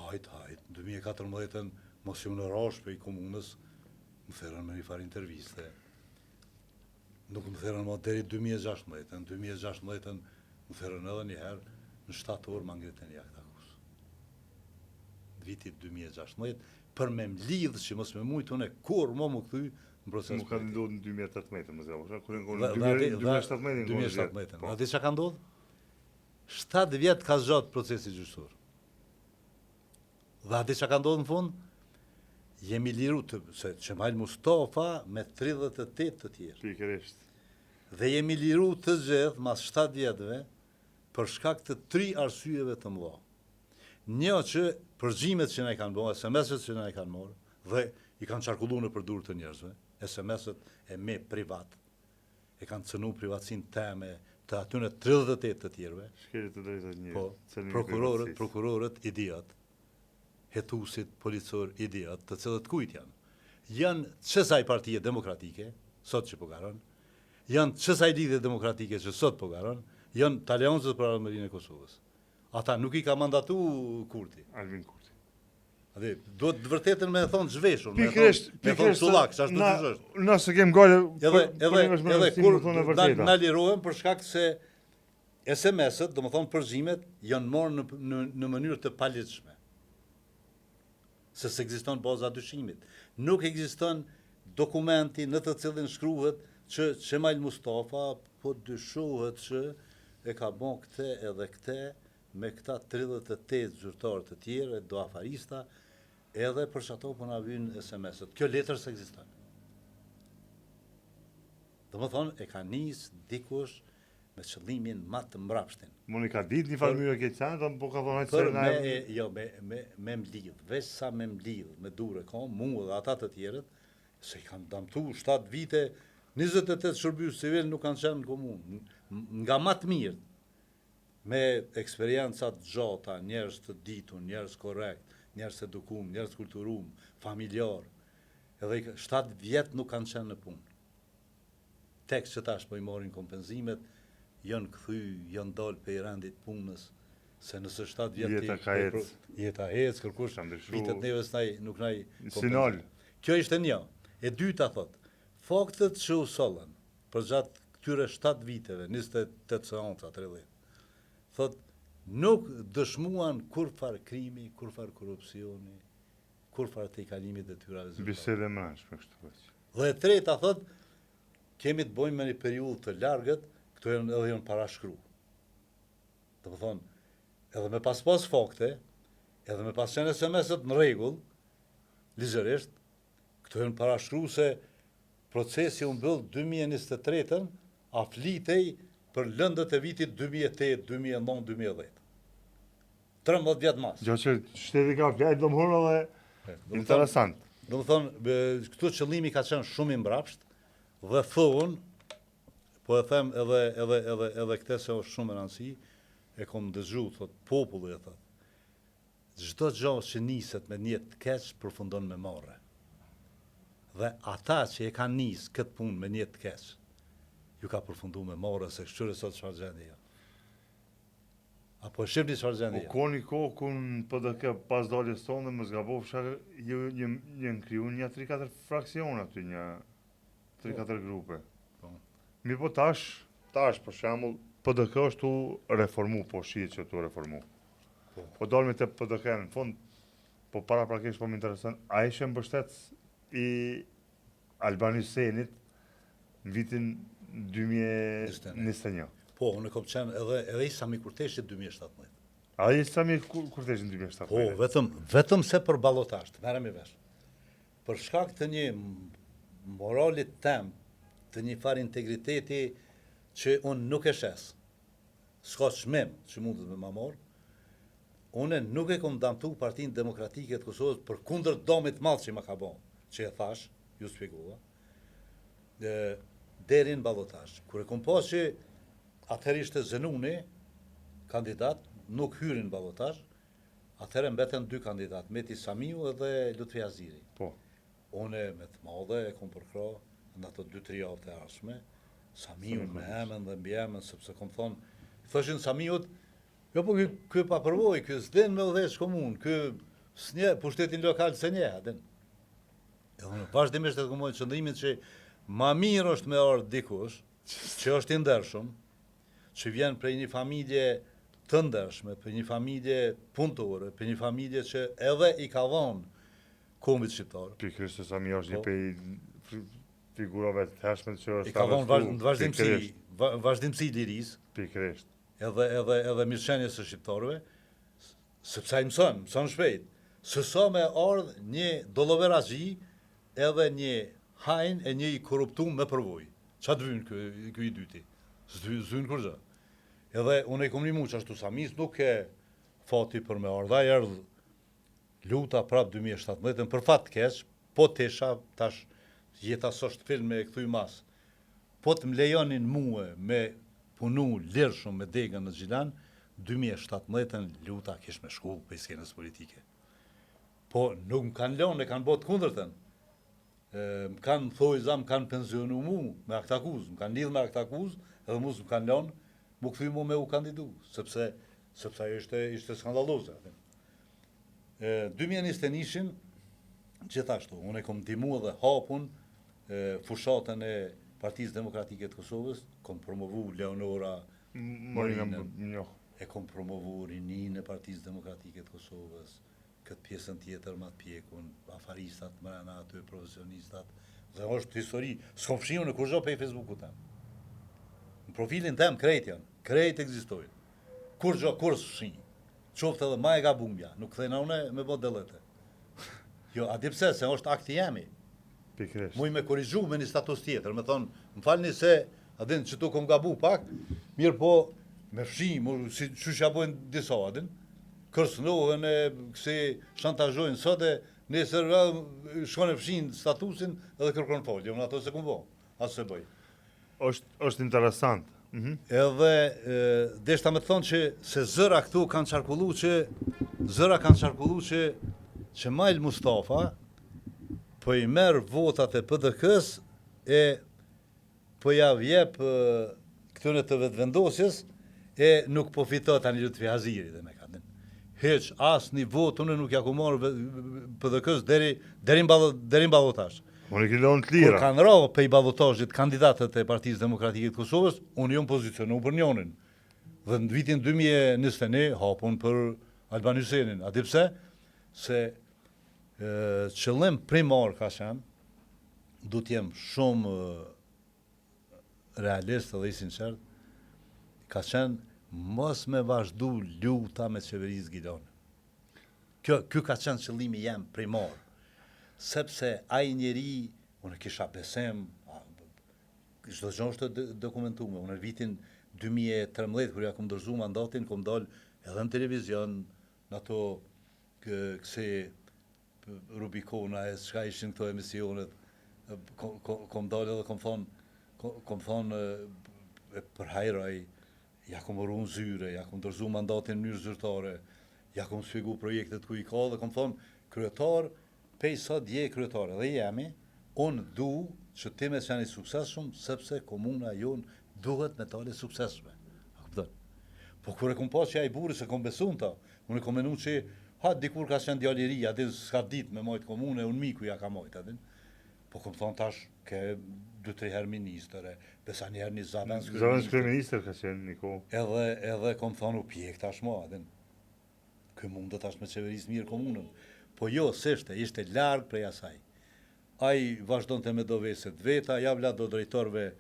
hajt, 2014 mos ju në rash për i komunës, më therën me një farë interviste. Nuk më therën më deri 2016, në 2016 më therën edhe njëherë, në 7 orë më ngritën jashtë akus. Vitit 2016, për me më lidhë që mos me mujtë unë e kur më këthy në proces. Më ka ndodhë në 2018, më zelo. Në 2017. A di që ka ndodhë? 7 vjetë ka zxatë procesi gjyqësor. Dhe a di që ka ndodhë në fund? Jemi liru se Qemal Mustafa me 38 të tjerë. Pikërisht. Dhe jemi liru të gjithë mas 7 vjetëve për shkak të 3 arsyeve të mëdha. Një që përgjimet që ne kanë bërë, SMS-et që ne kanë marrë, dhe i kanë qarkullu në për durë të njerëzve, SMS-et e me privat, e kanë cënu privatsin teme të atyne 38 të tjerve. Shkerit të drejtë njërë. Po, prokurorët idiot, hetusit, policor idiot, të cilët kujt janë. Janë qësaj partije demokratike, sot që po garon, janë qësaj lidhje demokratike që sot po garon, janë të Aleancës për Armërinë e Kosovës. Ata nuk i ka mandatu Kurti. Albin Kurti. Ade, duhet vërtetën me thonë zhveshur, me thonë sullak, që ashtu të gjështë. Nëse kem gale, edhe kur na lirohem për shkak se SMS-ët, do më thonë përgjimet, janë marrë në mënyrë të paligjshme. Se s'ekziston baza dyshimit. Nuk ekziston dokumenti në të cilin shkruhet që Qemal Mustafa po dyshohet që e ka bon këte edhe këte me këta 38 zyrtarë të tjerë, do afarista, edhe për që ato po na vynë SMS-ët. Kjo letër s'ekziston. Do më thonë, e ka nisë dikush me qëllimin ma të mbrapshtin. Moni ka ditë një farë myrë ke qanë, po ka thonë Për që me mlidh, veç sa me mlidh, me dure ka, mu dhe ata të tjerët, se i kanë damtu 7 vite, 28 shërbyrës civil nuk kanë qenë në komunë. Nga ma të mirë, me eksperiencat gjata, njerëz të ditun, njerëz korrekt, njerëz edukum, njerëz kulturum, familjar, edhe 7 vjetë nuk kanë qenë në punë. Tek që tash po i morin kompenzimet, janë këthy, janë dalë pe i rendit punës, se nëse 7 vjetë jeta hec, kërkush, vitet neves nuk naj sinol. Kjo ishte një. E dyta thot, faktët që u sollën, për gjatë këtyre 7 viteve, 28 seanca, 30, thot, nuk dëshmuan kur farë krimi, kur farë korupcioni, kur farë të i kalimit dhe tyra rezultate. Bisede më nashme kështu veç. Dhe e treta thot, kemi të bojmë me një periudhë të largët, këto edhe janë parashkru. Dhe më thonë, edhe me pas fakte, edhe me pas qenë SMS-ët në regull, ligjërisht, këto janë parashkru se procesi unë bëllë 2023-ën, a flitej për lëndët e vitit 2008, 2009, 2010. 13 vjetë mas. Gjo që shteti ka fjajt do më hurë dhe interesant. Do më thonë, këtu qëllimi ka qenë shumë i mbrapsht, dhe thonë, po e them edhe këte se është shumë e rëndësi, e kom dëgju, thot, populli e thot, çdo gjë që niset me njetë keq, përfundon me marrë. Dhe ata që e kanë nisë këtë punë me njetë keq, ju ka përfundu me marrë, se kështyre sot çfarë gjendje jo. Apo shqipni çfarë gjendje jo. Ko një kohë kun PDK pas daljes tonë dhe më zgabofsha, një kriju një 3-4 fraksione aty, një 3-4 grupe. Mi po tash për shembull, PDK është tu reformu, po shihet që tu reformu. Po dalmi te PDK në fund, po paraprakisht po më intereson, a ishe mbështet i Albani Senit në vitin 2021. Po, unë kom qenë edhe i Sami Kurteshit 2017. A i Sami Kurteshit 2017? Po, vetëm se për balotazh, merrem i vesh. Për shkak të një moralit tem, të një farë integriteti që unë nuk e shes, s'ka çmim që mundet me ma marr, unë nuk e kom damtu Partinë Demokratike të Kosovës për kundër domit madh që ma ka bon, që e thash, ju shpjegova, deri në ballotazh. Kur e kom pas që atëherë ishte Zenuni, kandidat, nuk hyrin në ballotazh, atëherë mbeten 2 kandidat, Meti Samiu edhe Lutfi Aziri. Po. Unë me të madhe e kom përkra në ato 2-3 javë të ardhshme, Samiu me emën dhe mbi emën, sepse kom thonë, thoshin Samiut, jo po ky pa përvoj, ky s'den me udhëheq komunë, ky s'nje, pushtetin lokal se nje, adin. E unë vazhdimisht e të komojnë qëndrimin që ma mirë është me ardhë dikush, që është i ndershëm, që vjen prej një familje të ndershme, për një familje punëtore, për një familje që edhe i ka dhonë kombit shqiptar. Pikërisht se Sami është një pej figurave të hershme që është i ka dhonë vazhdimësi liris, pikërisht. edhe mirëqenies së shqiptarëve, sepse ai mëson shpejt. Se sa me ardh një dolloverazhi edhe një hajn e një i korruptum me përvojë. Qa të vynë ky i dyti? S'vynë kur gjë. Edhe unë e kom një muq ashtu Samis, nuk e fati për me ardha, i erdh luta prap 2017, për fat keq, po tesha, tash jeta s'është film me këthuj mas, po të më lejonin muë me punu lirë shumë me degën në Gjilan, 2017 luta kish me shku për i skenës politike. Po nuk më kanë lonë, e kanë botë kundërtën. Më kanë thojza, më kanë pensionu mu me aktakuz, më kanë lidhë me aktakuz, edhe mu më kanë lonë, mu këthy mu me u kandidu, sepse ishte skandaloze. 2021-in, gjithashtu, unë e kom timu edhe hapun fushatën e Partisë Demokratike të Kosovës, kom promovu Leonora Morina njoh. E kom promovu rinin e Partisë Demokratike të Kosovës, këtë pjesën tjetër ma të pjekun, afaristat, mrena aty, profesionistat, dhe është histori, s'kom fshiu në kur gjo pe Facebooku tem. Në profilin tem krejt janë, krejt egzistojnë. Kur gjo, kur s'fshin, qoftë edhe ma e gabumbja, nuk thejna une me bo delete. Jo, a di pse, se është akti jemi. Pikresht. Muj me korrigju me një status tjetër, me thonë, më falni se, adin që tu kom gabu pak, mirë po, me fshim, si që që bojnë disa, adin, kërsnohen e kësi shantajojnë sot e nesër shkon e fshin statusin edhe kërkon folje, unë ato se kum bo, asë se bëj. Është interesant. Edhe deshta me thonë që se zëra këtu kanë qarkullu që Majl Mustafa po i merë votat e PDK-s e po ja vjep këtëne të vetëvendosjes e nuk po fitot tani Lutfi Haziri dhe me kanë. Heq as një vot unë nuk ja ku marrë PDK-s deri në ballotash. Unë i kilon të Kur lira. kanë rrë pe i ballotazhit kandidatët e Partisë Demokratike të Kosovës, unë jom pozicionu për njonin. Dhe në vitin 2021 hapun për Alban Hysenin. A di pse? Se qëllim primar ka qenë, du t'jem shumë realist dhe i sinqert, ka qenë mos me vazhdu luta me qeverisë Gilani. Kjo ka qenë qëllimi jem primar. Sepse ai njeri, unë kisha besem, çdo gjë është dokumentuar. Unë në vitin 2013, kur ja kom dorëzu mandatin, kom dal edhe në televizion, në ato kësi Rubikona e çka ishin këto emisionet, kom dal edhe kom thonë për hajraj, ja kom urun zyre, ja kom dorëzu mandatin në mënyrë zyrtare, ja kom shpjegu projektet ku i ka dhe kom thonë kryetar, pej sot je kryetare dhe jemi, unë du që ti me qeni sukseshëm, sepse komuna jonë duhet me tale sukseshme. Po kur e kom pas që ja i buri se kom besun ta, unë e kom menu që dikur ka qenë djaliri, adin s'ka dit me majtë komune, unë miku ja ka majtë, adin. Po kom thonë tash, ke 2-3 herë ministere, besa njerë një Zavens kryeministër ka qenë një kohë. Edhe kom thonë u pjek tash ma, adin. Kë mund dhe tash me qeveris mirë komunën. Po jo, sështë, ishte largë prej asaj. Ai vazhdon të me doveset veta, javla do drejtorve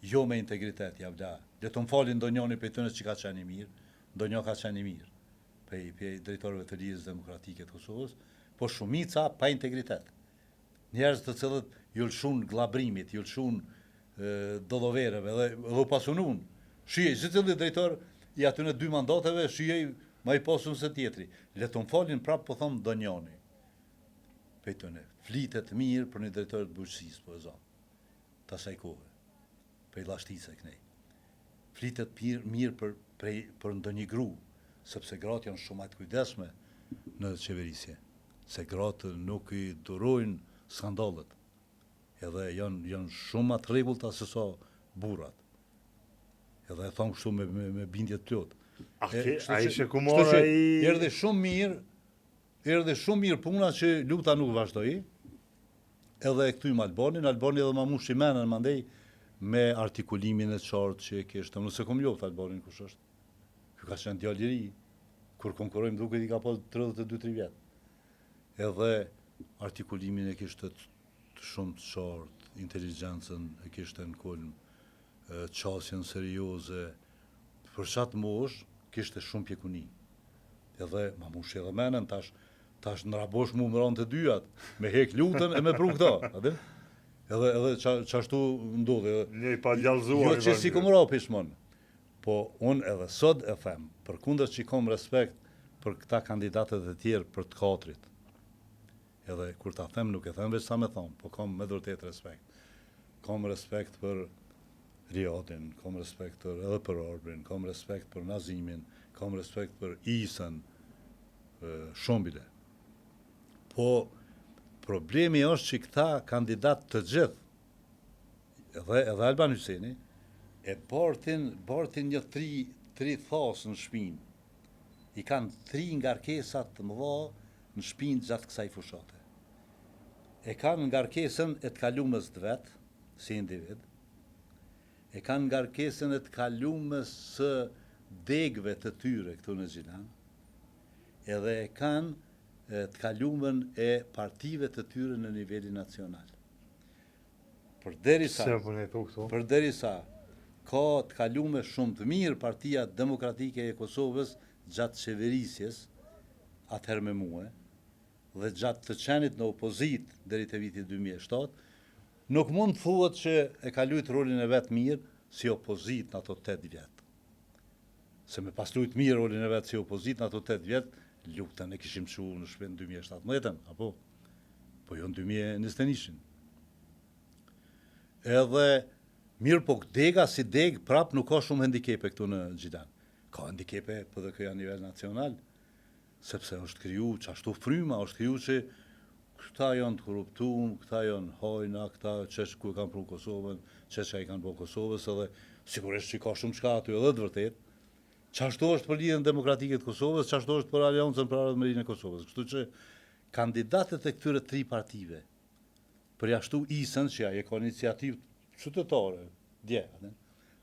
jo me integritet, javla. Le të më falin do njoni për tënës që ka qenë i mirë, do njo ka qenë i mirë, për drejtorve të Lidhjes Demokratike të Kosovës, po shumica pa integritet. Njerëz të cilët ju lëshun glabrimit, ju lëshun dolovereve dhe u pasunun. Shijej, si cilë drejtor i atyne 2 mandateve, shijej ma i pasun se tjetri. Le të më falin prapë po thomë do njoni. Pejtëne, flitet mirë për një drejtor të bujqësisë, po e zonë. Ta saj kohë, prej lashtice e kënej. Flitet mirë për ndo një gru, sepse gratë janë shumë ajtë kujdesme në qeverisje. Se gratë nuk i durojnë skandalët. Edhe janë shumë atë regullta se sa burat. Edhe e thonë kështu me bindjet plotë. A ishe ku mora i... Erdhe shumë mirë puna që luta nuk vazhdoi, edhe e këtujmë Albanin edhe ma mu shimenën mandej me artikulimin e qartë që e kishtë. Nëse kom ljoft Albanin kush është. Kjo ka qenë djalë i ri, kur konkurojmë duket i ka pas 32-3 vjetë. Edhe artikulimin e kishtë të shumë të qartë, inteligjencën e kishtë në kulm, qasjen serioze, për qatë mosh, kishte shumë pjekuni. Edhe, ma mu shë edhe menen, tash në rabosh mu më ranë të dyjat, me hek lutën e me pru këta, adin? Edhe qashtu ndodhe. Një i pa gjallëzuar. Jo që si kom ra pishmon, po unë edhe sot e them, për kundër që i kom respekt për këta kandidatet e tjerë për të katrit. Edhe kur ta them, nuk e them veç sa me thonë, po kom me vërtet respekt. Kom respekt për Riadin, kom respekt edhe për Orbrin, kom respekt për Nazimin, kom respekt për Isën, Shombile. Po, problemi është që këta kandidat të gjithë, edhe Alban Hyseni, e bartin një 3 thasë në shpinë. I kanë 3 ngarkesat të mëdha në shpinë gjatë kësaj fushate. E kanë ngarkesën e të kalumës të vetë, si individ, e kanë ngarkesën e të kaluamës së degëve të tyre këtu në Gjilan, edhe e kanë të kaluamën e partive të tyre në nivelin nacional. Përderisa ka të kaluame shumë të mirë Partia Demokratike e Kosovës gjatë qeverisjes, atëherë me mua, dhe gjatë të qenit në opozit deri te viti 2007, nuk mund të thuhet që e ka luajt rolin e vet mirë si opozit në ato 8 vjet. Se me pas luajt mirë rolin e vet si opozit në ato 8 vjet, luftën e kishim çu në shpën 2017, apo po jo në 2021. Edhe mirë po dega si deg prap nuk ka shumë hendikepe këtu në Gjilan. Ka hendikepe PDK-ja a nivel nacional, sepse është kriju qashtu fryma, është kriju që këta janë të korruptuar, këta janë hajna, këta qesh ku e kanë pru Kosovën, qesh që i kanë po Kosovës, edhe sigurisht që ka shumë çka aty edhe të vërtet. Qashtu është për lidhjen demokratike të Kosovës, qashtu është për aleancën për ardhmërinë e Kosovës. Kështu që kandidatët e këtyre 3 partive, përjashtu Isën, që ai ka iniciativë qytetare,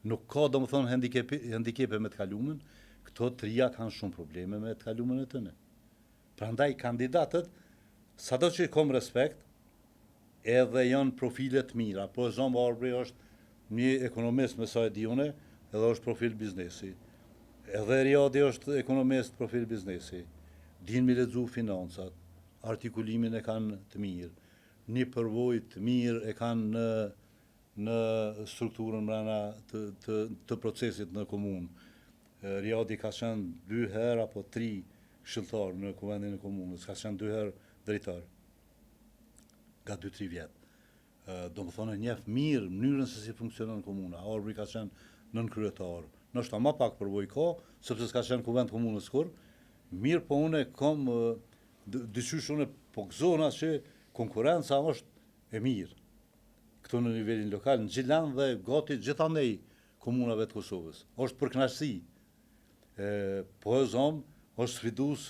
nuk ka domethënë hendikepe me të kaluamën, këto 3 kanë shumë probleme me të kaluamën e tyre. Prandaj kandidatët, sado që kom respekt, edhe janë profile të mira. Po Zom Arbri është një ekonomist me sa e di unë, edhe është profil biznesi. Edhe Riadi është ekonomist profil biznesi. Din mi lexu financat, artikulimin e kanë të mirë, një përvojë të mirë e kanë në strukturën brenda të procesit në komunë. Riadi ka qenë 2 herë apo 3 këshilltar në kuvendin e komunës, ka qenë 2 herë drejtor, nga 2-3 vjet. Do më thonë njeh mirë mënyrën se si funksionon komuna. Arbri ka qenë nënkryetar. Nështë ma pak përvoj ka, sepse s'ka qenë kuvend komunës kur, mirë po une kom dyqysh une po gëzona që konkurenca është e mirë. Këtu në nivelin lokal, në Gjilan dhe gati gjithandej komunave të Kosovës. Është për kënaqësi. Po e Zom është sfidus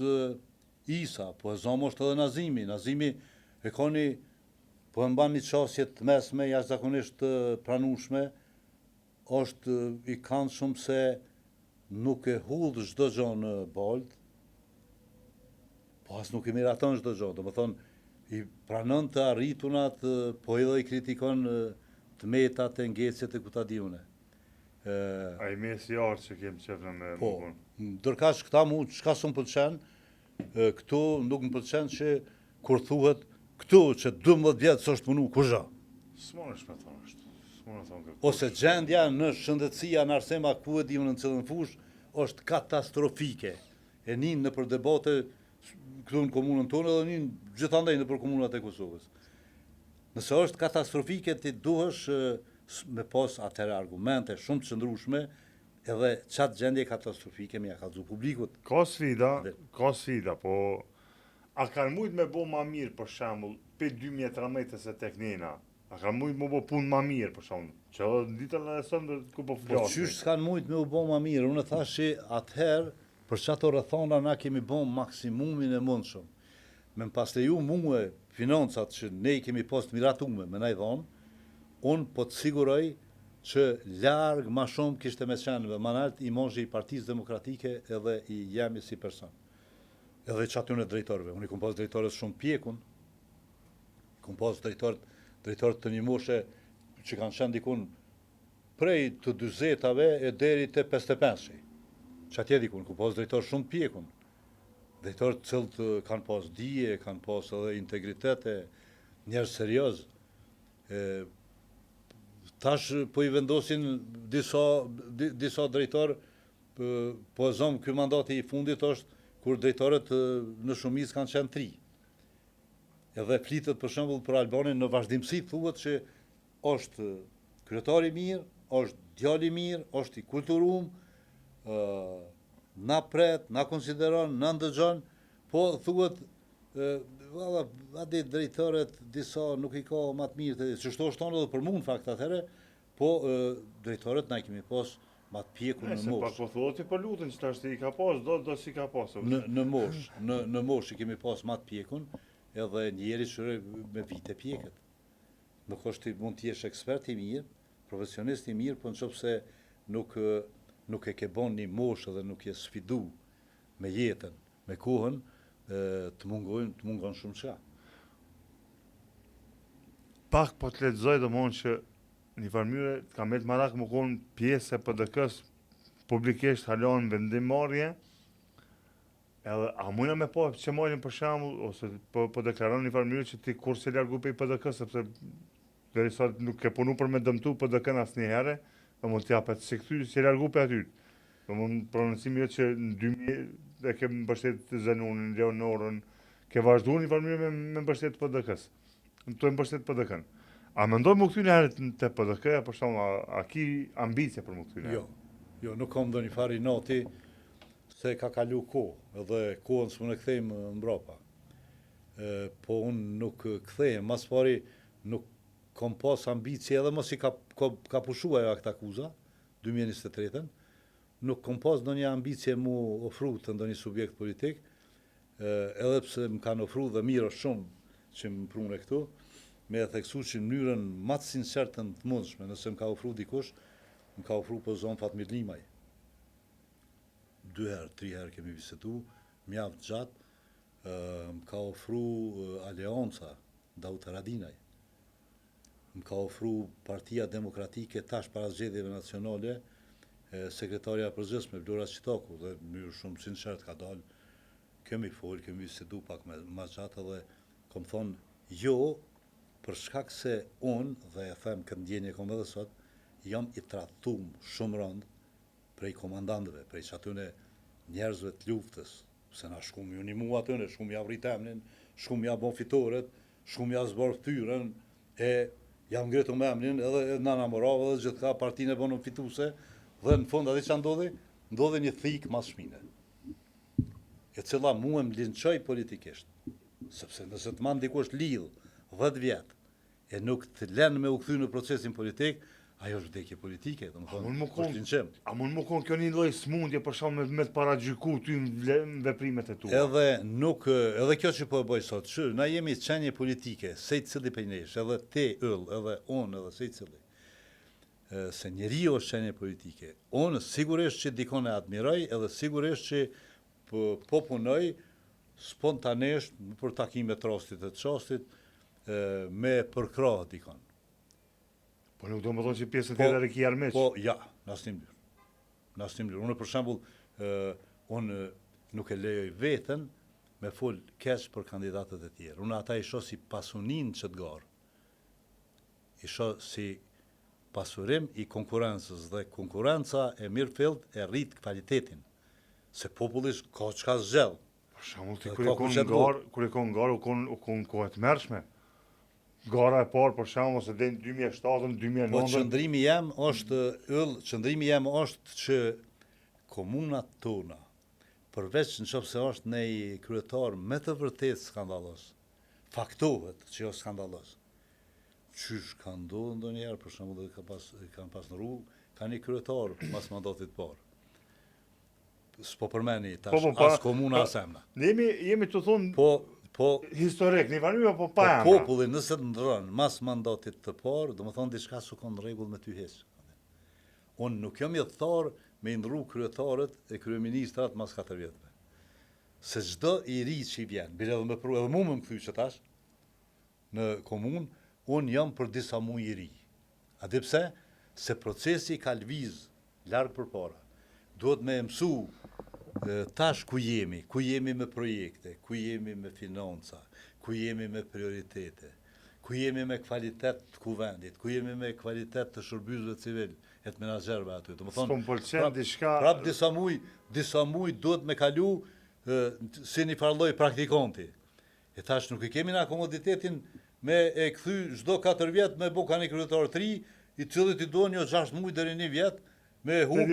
Isa, po e Zom është edhe Nazimi. Nazimi e ka po e mban një qasje të mesme, jashtëzakonisht të pranueshme, është i këndshëm se nuk e hudh çdo gjë në baltë, po as nuk e miraton çdo gjë. Do të thonë, i pranon të arritunat, po edhe i kritikon të metat e ngecjet e ku ta di une. A i mesi artë që kemë qefnë me po, mukun? Ndërkash këta mu, çka s'm pëlqen, këtu nuk më pëlqen që kur thuhet këtu që 12 vjet s'është punu kuzha. S'monesh me thonë është. Ose gjendja në shëndetësia në Arsema ku e di unë në cilën fush është katastrofike. E nin në për debate këtu në komunën tonë edhe nin gjithandej në për komunat e Kosovës. Nëse është katastrofike ti duhesh me pas atëre argumente shumë të qëndrueshme edhe qatë gjendje katastrofike me ja kallëzu publikut. Ka sfida, po a kanë mujt me bo ma mirë për shembull për 2013 se tek nena? A kanë mujt me bo punë ma mirë për shembull? Që ditën e sëndër ku po flasim. Po qysh s'kan mujt me u bo ma mirë? Unë thash që atëherë për çato rrethona na kemi bo maksimumin e mundshëm. Me më pas leju mua financat që ne i kemi pas të miratume me na i dhonë, unë po të siguroj që larg ma shumë kishte me qenë dhe manalt i monxhi i Partisë Demokratike edhe i jemi si person. Edhe që aty në drejtorëve. Unë i kom pas drejtorët shumë pjekun, kom pas drejtorët të një moshe që kanë qenë dikun prej të 40-ave e deri te 55-shi. Që atje dikun, kom pas drejtorë shumë pjekun. Drejtorët cilët kanë pas dije, kanë pas edhe integritete, njerëz serioz. Tash po i vendosin disa drejtorë, po e Zom, ky mandati i fundit është kur drejtorët në shumicë kanë qenë 3. Edhe flitet për shembull për Albanin në vazhdimsi thuhet që është kryetari i mirë, është djali i mirë, është i kulturuar, na pret, na konsideron, na ndëgjon, po thuhet valla atë drejtorët disa nuk i ka më të mirë, çështo është tonë edhe për mua në fakt atëherë, po drejtorët na i kemi pas ma të pjekur në mosh. Se pak po thuhet ti po lutin që tash i ka pas, do si ka pas. Në mosh i kemi pas ma të pjekun, edhe njeri që me vite pjeket. Nuk është ti mund të jesh ekspert i mirë, profesionist i mirë, po nëse nuk e ke bon një moshë dhe nuk je sfidu me jetën, me kohën, të mungon shumë çka. Pak po të lexoj domthonjë që një farmyre ka me të marak më konë pjesë e PDK-s publikisht halon vendimmarrje, edhe a mujna me po që marrin për shembull ose po deklaron një farmyre që ti kur se largu pe PDK sepse deri sot nuk e punu për me dëmtu PDK-n asnjëherë, do mund t'ja pet se këty si largu pe aty. Do mund prononcimi jot që në 2000 e ke mbështet Zanunin, Leonorën, ke vazhduar një farmyre me mbështet PDK-s. Të mbështet PDK-n. A mendoj më këty një herë të PDK-ja, për shembull, a ki ambicie për më këty një herë? Jo, nuk kam ndonjë farë noti se ka kalu kohë, edhe kohën s'u ne kthejmë mbrapa. Po unë nuk kthehem, mas pari nuk kam pas ambicie, edhe mos i ka pushu ajo akt akuza 2023-ën, nuk kam pas ndonjë ambicie mu ofru të ndonjë subjekt politik, edhe pse më kanë ofru dhe mirë shumë që më prune këtu, me e theksu që në mënyrën më të sinqertën të mundshme, nëse më ka ofru dikush, më ka ofru për zonë Fatmir Limaj. 2 herë, 3 herë kemi bisedu, mjaft gjatë, më ka ofru Aleanca, Daut Haradinaj, më ka ofru Partia Demokratike tash para zgjedhjeve nacionale, sekretarja e përgjithshme Vlora Qitaku, dhe në mënyrë shumë sinqert ka dalë, kemi folë, kemi bisedu pak më gjatë dhe kom thonë jo, për shkak se unë, dhe e them këtë ndjenje kom edhe sot, jam i trahtum shumë rënd prej komandantëve, prej që atyne njerëzve të luftës, se na shkum ju një mua atyne, shkum ja vrit emnin, shkum ja bon fitoret, shkum ja zbar ftyrën, e jam ngritur me emnin, edhe Nana Morava dhe gjithka partinë e bonën fituse, dhe në fund atë që ndodhi një thik mas shmine, e cila mu e më linçoj politikisht, sepse nëse të manë dikush lidh 10 vjetë, e nuk të lenë me u kthy në procesin politik, ajo është vdekje politike, do më thonë, është linçim. A mund më konë kjo një lloj smundje për shkak me të paragjyku ty në veprimet e tua? Edhe kjo që po e bëj sot, na jemi qenje politike, secili prej nesh, edhe ti yll, edhe unë, edhe secili. Se njeriu është qenje politike. Unë sigurisht që dikon e admiroj, edhe sigurisht që po punoj spontanisht për takimet rastit e të çastit, me përkrah dikon. Po nuk do më thonë që pjesën tjetër e ki armiq. Po, ja, në asnjë mënyrë. Unë për shembull, unë nuk e lejoj veten me fol keq për kandidatët e tjerë. Unë ata i shoh si pasunin që të garë. I shoh si pasurim i konkurrencës, dhe konkurenca e mirë fillt e rrit kvalitetin. Se populli ka çka zgjell. Për shembull, ti kur e kon garë, u kon kohë të mërshme. Gara e parë për shembull ose deri në 2007, 2009. Po qëndrimi jam është që komunat tona, përveç nëse është një kryetar me të vërtetë skandallos, faktohet që është skandallos. Qysh ka ndodhur ndonjëherë për shembull kanë pas në rrugë, ka një kryetar pas mandatit parë. S'po përmeni tash as komuna as emna. Ne jemi të thonë historik, një farë po pa emra. Populli nëse të ndron mas mandatit të parë, do më thonë diçka s'u ka në rregull me ty hiç. Unë nuk jam i thar me ndru kryetarët e kryeministrat mas 4 vjetëve. Se çdo i ri që i vjen, bile edhe edhe mu më kthy që tash në komunë, unë jam për disa muaj i ri. A di pse? Se procesi ka lviz larg përpara. Duhet me mësu tash ku jemi me projekte, ku jemi me financa, ku jemi me prioritete, ku jemi me kvalitet të kuvendit, ku jemi me kvalitet të shërbysëve civil, e të menaxherëve aty. Do të thonë, prap disa muaj duhet me kalu si një farlloj praktikanti. E tash nuk i kemi në komoditetin me e kthy çdo 4 vjet me buka një kryetar të ri, i cili i duan jo 6 muaj deri 1 vjet me hub.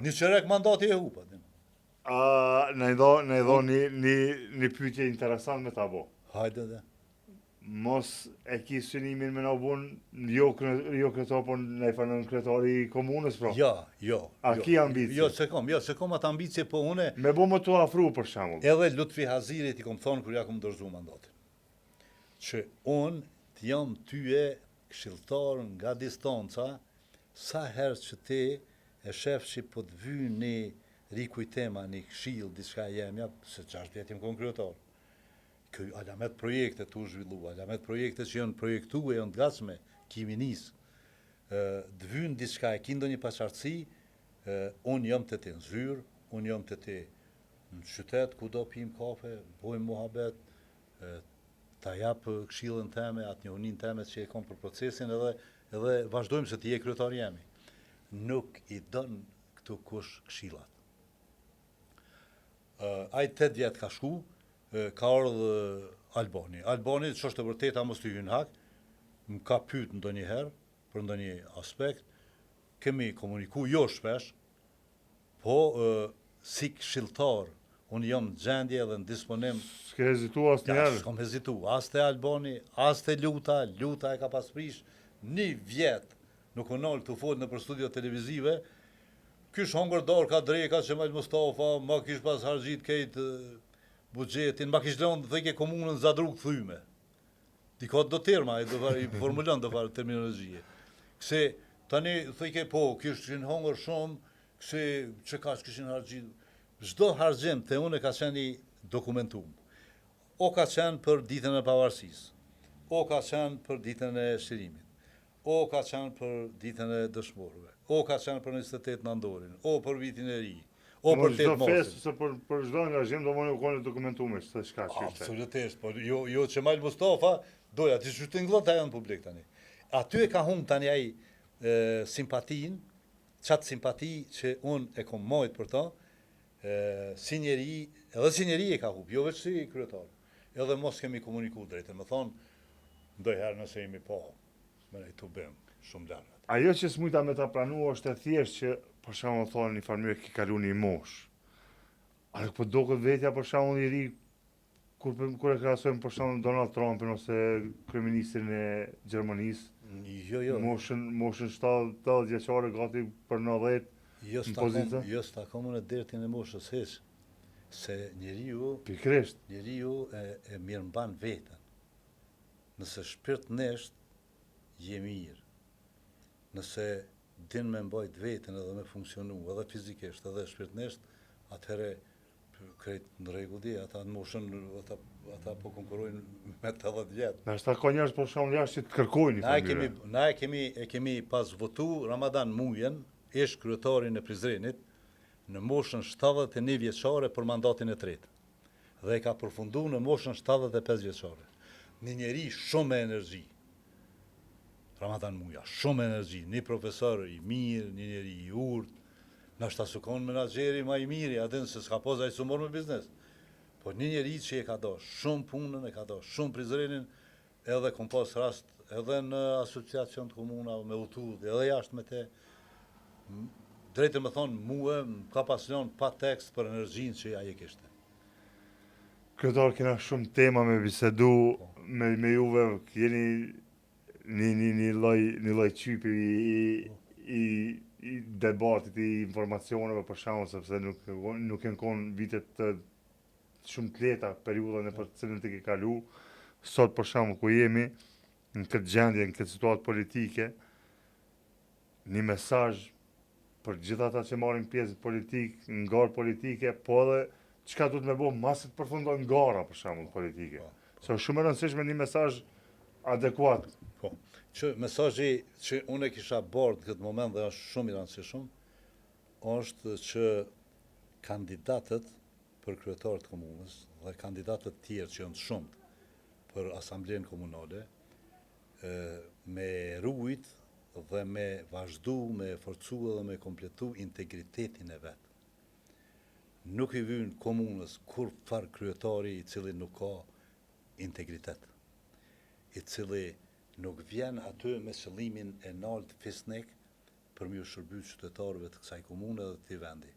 Një çerek mandati e hub. Ne do një pyetje interesant me ta bo. Hajde dhe. Mos e ki synimin me na bun jo kryetar, por ne fanon kryetari i komunës, pra. Jo. A ki ambicie? Jo, se kom atë ambicie, po une... Me bo më të afru, për shembull. Edhe Lutfi Hazirit i kom thonë kur ja kom dorëzu mandatin. Që unë të jam tyje këshilltar nga distanca, sa herë që ti e shef që po të vy një rikujtema, një këshill, diçka jemja, se 6 vjet jam kon kryetar. Ky alamet projekte tu zhvillu, alamet projekte që janë projektue, janë të gatshme, kimi nis. Të vyn diçka e ki ndonjë paqartësi, unë jam të ti në zyrë, unë jam të ti në qytet, ku do pim kafe, bojmë muhabet, ta japë këshillën teme, atë njohnin teme që e kom për procesin edhe vazhdojmë se ti je kryetar jemi. Nuk i dën këtu kush këshillat. Ai 8 vjet ka shku, ka ardhur Albani. Albani, ç'është e vërteta mos të hyn hak, më ka pyet ndonjëherë për ndonjë aspekt, kemi komuniku jo shpesh, po si këshilltar, unë jam në gjendje dhe në disponim. S'ke hezitu asnjëherë. S'kam hezitu, as te Albani, as te Luta e ka pas prish 1 vjet, nuk u nol të fol në për studio televizive, kysh hongër dorë ka dreka që Mal Mustafa, ma kish pas harxhit kejt buxhetin, ma kish lënë thëke komunën Zadruk thyme. Dika do terma, i formulon do farë terminologjie. Kse tani thëke po, kishin hongër shumë, kse që ka që kishin harxhit. Çdo harxhim te unë ka qenë i dokumentum. O ka qenë për ditën e pavarësisë, o ka qenë për ditën e shërimit, o ka qenë për ditën e dëshmorëve, o ka qenë për 28 nëndorin, o për vitin e ri, o për 8 mosin. Se për çdo angazhim do më kone dokumentume se çka ç'është. Absolutisht, po jo që Mal Mustafa doja ti shtytin ngllota janë publik tani. Aty e ka humb tani ai simpatin, çat simpati që unë e kom mojt për ta, si njeri, edhe si njeri e ka humb, jo veç si kryetar. Edhe mos kemi komuniku drejtë, më thonë, ndojherë nëse jemi po, me ne të bëjmë shumë largët. Ajo që s'mujta me ta pranu është e thjesht që, për shembull thonë një farmyrë ki kalu një mosh. A nuk po doket vetja për shembull i ri kur e krahasojmë për shembull Donald Trumpin ose kryeministrin e Gjermanisë? Jo. Moshën 70 vjeçare gati për 90 në pozitë. Jo s'takom në dertin e moshës hiç. Se njeriu e mirëmban veten. Nëse shpirtnesht je mirë. Nëse din me mbajt veten edhe me funksionu, edhe fizikisht, edhe shpirtnesht, atëherë krejt në rregull di, ata në moshën, ata po konkurrojnë me 80 vjet. Na është ka njerëz për shembull jashtë që të kërkojnë një familje. Na e kemi pas votu Ramadan Mujen, ish kryetarin e Prizrenit, në moshën 71 vjeçare për mandatin e tretë. Dhe ka përfundu në moshën 75 vjeçare. Një njeri shumë me energji. Ramadan Muja, shumë energji. Një profesor i mirë, një njeri i urtë. Në ashtë asukon menageri ma i mirë, adin se s'ka poza i sumor me biznes. Po një njeri që e ka do shumë punën, e ka do shumë Prizrenin, edhe kom pas rast edhe në asociacion të komuna me utu, edhe jashtë me te. Drejtë me thonë, muë ka pasion pa tekst për energjinë që aje kishte. Kryetar, kena shumë tema me bisedu me juve, jeni një lloj qypi i debatit, i informacioneve për shkakun sepse nuk kanë qenë vitet të shumë të lehta periudha në për të cilën të ke kalu. Sot për shkakun ku jemi në këtë gjendje, në këtë situatë politike, një mesazh për gjithë ata që marrin pjesë politikë, në garë politike, po edhe çka duhet me bëu masë të përfundon gara për shembull politike. Se është shumë e rëndësishme një mesazh adekuat. Po. Që mesazhi që unë e kisha bardh këtë moment dhe është shumë i rëndësishëm, është që kandidatët për kryetar të komunës dhe kandidatët tjerë që janë shumë për asamblen komunale, me rujt dhe me vazhdu, me forcu dhe me kompletu integritetin e vetë. Nuk i vynë komunës kur farë kryetari i cili nuk ka integritet, i cili nuk vjen aty me qëllimin e nalt fisnik për me u shërby qytetarëve të kësaj komune dhe të vendi,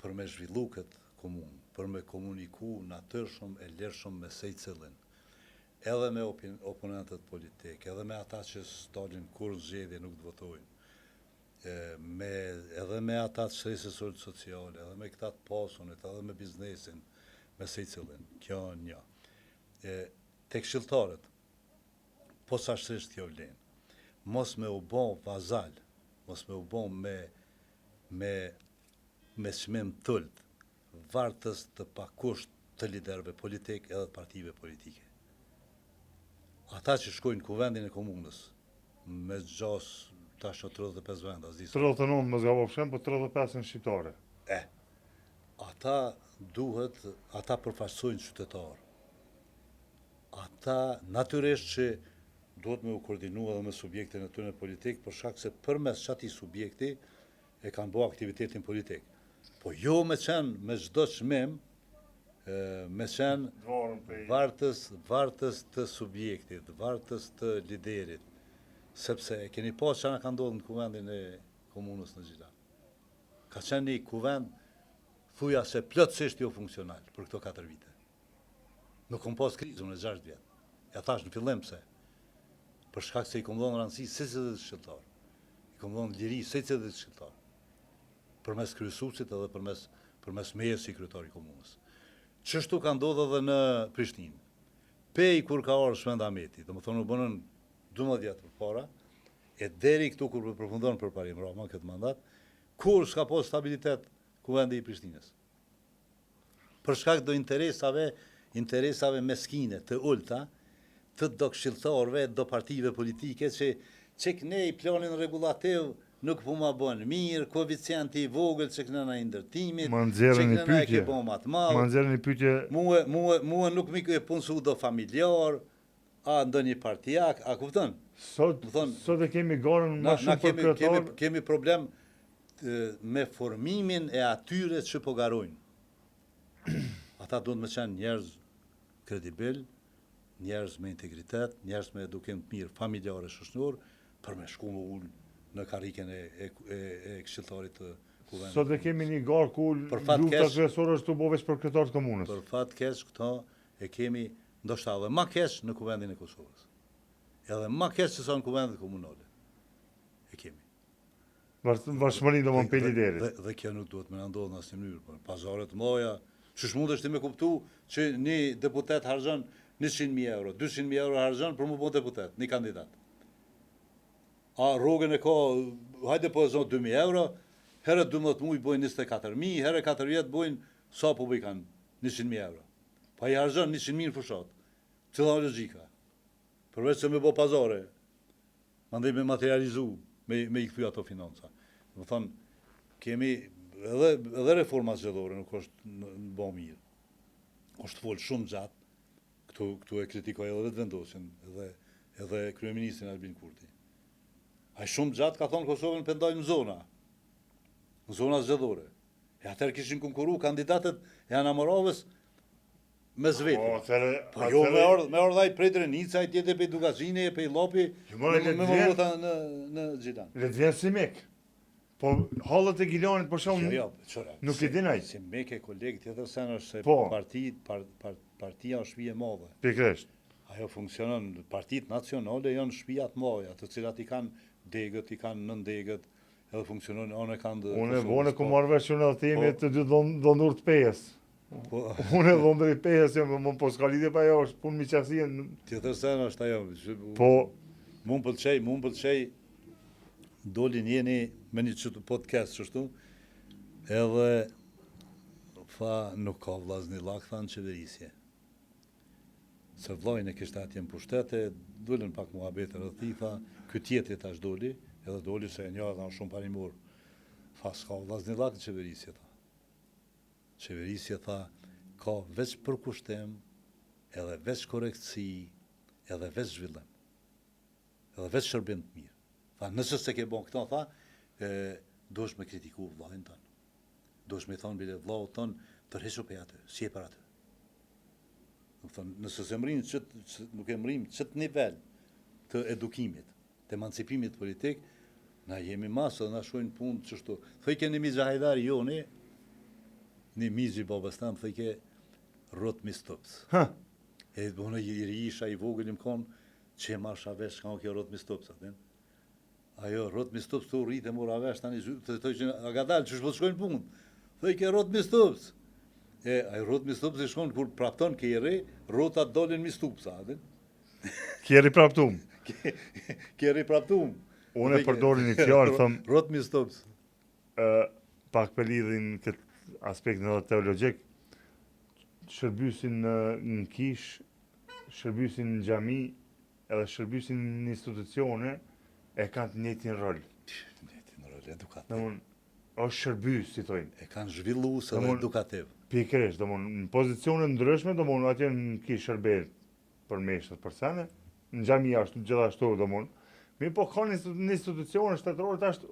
për me zhvillu këtë komunë, për me komuniku natyrshëm e lirshëm me secilin, edhe me oponentët politik, edhe me ata që s'dalin kur zgjedhje nuk të votojnë, edhe me ata të shtresës sociale, edhe me këta të pasunit, edhe me biznesin, me secilin. Kjo një. Te këshilltarët, posaçërisht kjo vlen. Mos me u bë vazal, mos me u bë me çmim tult, vartës të pakusht të liderëve politik edhe të partive politike. Ata që shkojnë në kuvendin e komunës, me gjas tash 35 venda, 39 më zgavo pshem, po 35 në shqiptare. Ata përfaqësojnë qytetarë. Ata natyrisht që duhet me u koordinu edhe me subjektin e tyre politik, për shkak se përmes çati subjekti e kanë bërë aktivitetin politik. Po jo me qenë me çdo çmim, me qenë vartës të subjektit, vartës të liderit, sepse keni pas që na ka ndodhur në kuvendin e komunës në Gjilan. Ka qenë një kuvend thuja se plotësisht jo funksional për këto 4 vite. Nuk kom pas krizën e 6 vjet. Ja thash në fillim pse. Për shkak se i kom dhënë rëndësi secili shqiptar. I kom dhënë liri secili shqiptar. Përmes kryesuesit edhe përmes meje si kryetari i komunës. Çështu ka ndodhur edhe në Prishtinë. Pej kur ka ardhur Shmend Ahmeti, domethënë u bënën 12 vjet përpara, e deri këtu kur përfundon përparim Rama këtë mandat, kur s'ka pas stabilitet kuvendi i Prishtinës. Për shkak të interesave meskine të ulta, të do këshilltarëve, do partive politike që ne i planin regulativ nuk po ma bën mirë, koeficienti i vogël që këna na ndërtimit, që këna e ke bon matë malë. Ma nxjerrën një pyetje. Mua nuk mi e punësu do familjar, a ndonjë partijak, a kupton? Sot e kemi garën ma shumë për kryetar. Kemi problem me formimin e atyre që po garojnë. Ata duhet me qenë njerëz kredibil, njerëz me integritet, njerëz me edukim të mirë familjare shoqëror, për me shku më ullë në karriken e këshilltarit të kuvendit. Sot e kemi një garë ku lufta kryesore është të bëvesh për kryetar të komunës. Për fat keq këto e kemi ndoshta edhe më keq në kuvendin e Kosovës. Edhe më keq se sa në kuvendet komunale. E kemi. Vazhmëri do më peli deri. Dhe kjo nuk duhet me na ndodhë në asnjë mënyrë. Për pazare të mëdha, ç'është mundesh ti me kuptu që një deputet harxhon 100.000 euro, 200.000 euro harxhon për më bë deputet, një kandidat. A rrogën e ka, hajde po e zonë 2.000 euro, herë 12 muaj bojnë 24.000, herë 4 vjet bojnë sa po bëj kanë 100.000 euro. Pa i harxhon 100.000 në fushat. Cila logjika? Përveç se me bë pazare, mandej me materializu, me i kthy ato financa. Do thonë, kemi edhe reforma zgjedhore nuk është në bë mirë. Është fol shumë gjatë. Këtu e kritikoj edhe vetë vendosin, edhe kryeministrin Albin Kurti. Ai shumë gjatë ka thonë Kosovën pendojnë në zona zgjedhore. E atëherë kishin konkuru kandidatët e Anamorovës me vetë. Po jo me ardhaj prej Drenica, ai tjetër prej Dugazini, prej Llopi, me vota në Gjilan. Le të vjen si mek. Po hallet e Gilanit për shkak nuk e din ai. Si mek e koleg tjetër sen është se partia është shtëpi e madhe. Pikërisht. Ajo funksionon, partitë nacionale janë shtëpia të mëdha, të cilat i kanë degët, i kanë nëndegët, edhe funksionon, anë kanë... Unë e vone ku marrë vesh unë edhe temi të dy dhondur të pejes. Unë e dhondur i pejes, po s'ka lidhje pa jo, është punë miqësien. Tjetër sen është ajo. Po... Mu më pëlqej, dolin jeni me një qëtë podcast qështu, edhe tha nuk ka vllazni lak, tha në qeverisje. Se vllajnë e kishte atje në pushtete, dolën pak muhabete edhe ti, tha, ky tjetri tash doli, edhe doli se një edhe shumë parimor. Tha, s'ka vllazni lak në qeverisje, tha. Qeverisje, tha, ka veç përkushtem, edhe veç korektësi, edhe veç zhvillim. Edhe veç shërbim të mirë. Tha, nëse se ke bon këto, tha, dosh me kritiku vllajnë tonë. Dosh me thonë bile vllau tonë, tërhequ pe atë, si e për atë. Nëse se nuk e mërim qëtë nivel të edukimit, të emancipimit politik, na jemi masë dhe na shojnë punë qështu. Thëjke një mizë hajdari joni, një mizë i babës tamë, thëjke rot mistops. E bënë i isha i vogël im konë, që e marsha vesh, ka o kjo rot mistops, atin. Ajo, rot mistops të rritë e mora vesh, tani të thëjke që a ga dalë, që shpo të shkojnë punë. Thëjke rot mistops. E rrot mistops i shkon kur prapton kjeri, rrotat dolin mistupsa, atin. Kjeri praptum. Ke ripraptum. Unë e përdori një fjalë, thëm, Rot mi stops. pak për lidhin këtë aspektin edhe teologjik, shërbysin në kish, shërbysin në xhami, edhe shërbysin në institucione, e kanë të njëjtin rol. Njëjtin rol edukativ. Domthon, është shërbys, si thojnë. E kanë zhvillues edhe edukativ. Pikërisht, domthon, në pozicione ndryshme, domthon, atje në kish shërbet për meshët, për sene, në xhami ashtu, gjithashtu, domthon. Mirë po ka në institucione shtetërore tash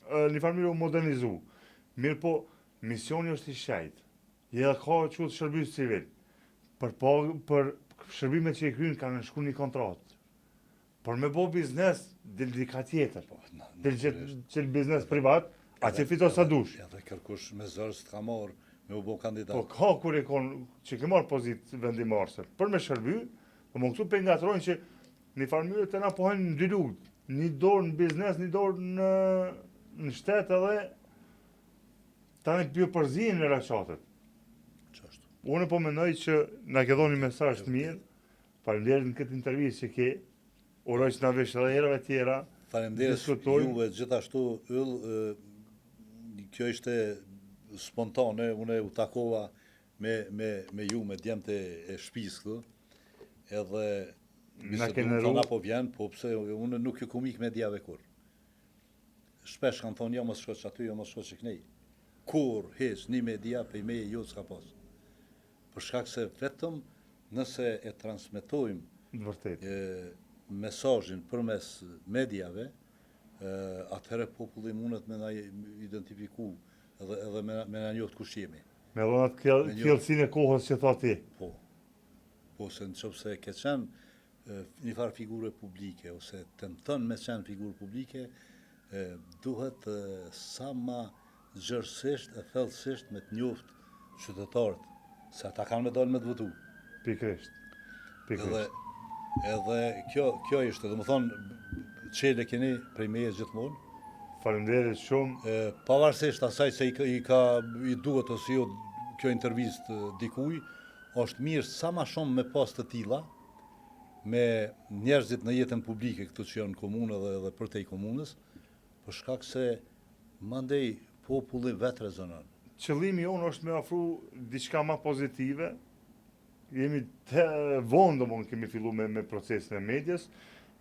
një farë u modernizu. Mirë po, misioni është i shajt. Edhe ka qëtë shërbys civil. Për shërbimet që i kryin kanë shku një kontratë. Por me bo biznes, del dika tjetër. Del që biznes privat, a që fito sa dush. Edhe kërkush me zërës të ka marë, me u bo kandidat. Po ka kur e konë që ke marë pozitë vendimarse. Për me shërby, po më këtu për ngatrojnë që një farmyrë të na pohojnë në dy lutë. Një dorë në biznes, një dorë në shtetë edhe ta në pjo përzijin në raqatët. Unë po mendoj që na ke dhoni mesazh të mirë. Faleminderit në këtë intervistë që ke. Uroj që na vesh edhe herëve tjera. Faleminderit juve gjithashtu yll, kjo ishte spontane, unë u takova me ju, me djemtë e shtëpisë këtu. Edhe bisedon apo vjen, po pse unë nuk ju kumik me djave kur. Shpesh kanë thonë jo mos shkosh aty, jo mos shkosh kënej. Kur hiç një media pe me jo s'ka pas. Për shkak se vetëm nëse e transmetojmë mesazhin përmes mediave, atëherë populli mundet me na identifiku edhe me na njoft kush jemi. Me dhonat kjellësinë e kohës që tha ti. Po se nëse ke qenë një farë figure publike, ose tenton me qenë figurë publike, duhet sa ma gjërësisht e thellësisht me të njoft qytetarët, se ata kanë me dalë me të votu. Pikërisht. Edhe kjo ishte, dhe më thonë, qele keni prej meje gjithmonë. Faleminderit shumë. Pavarësisht asaj se i duhet ose jo kjo intervist dikuj, është mirë sa ma shumë me pas të tilla, me njerëzit në jetën publike këtu që janë në komunë dhe për te i komunës, për shkak se mandej populli vetë rezonon. Qëllimi jonë është me ofru diçka ma pozitive. Jemi të vonë domon kemi fillu me procesin e medjes,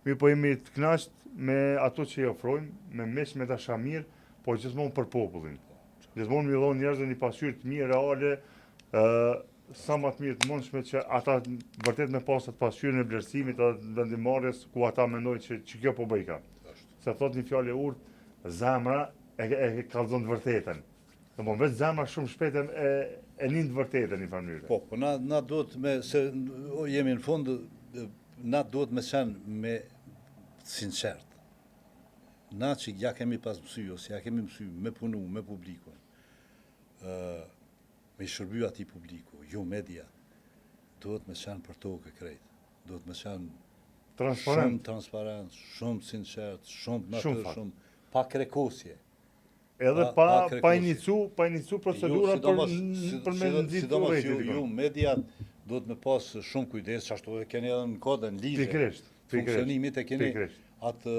mirë po jemi të kënaqur me ato që i ofrojmë, me me dashamir, po gjithmonë për popullin. Gjithmonë mi dhon njerëzve një pasqyrë të mirë reale, sa më të mirë të mundshme që ata vërtet me pas atë pasqyrën e vlerësimit edhe vendimarrjes ku ata mendojnë që kjo po bëj ka. Se thot një fjalë e urtë, zemra e kallzon të vërtetën. Domthon vetë zemra shumë shpejt e lind vërtetën në mënyrë. Po na duhet se jemi në fund, na duhet me qenë me sinqert. Na që ja kemi pas mësy, ose ja kemi mësy me punu, me publikun, me i shërby ati publiku, jo media, duhet me qenë për tokë krejt. Duhet me qenë shumë transparent, shumë sinqert, shumë natër, shumë pa krekosje. Edhe pa inicu procedura për me nëzit të rejtë. Ju media duhet me pas shumë kujdes, që ashtu e keni edhe në kode, në ligje, funksionimit e keni atë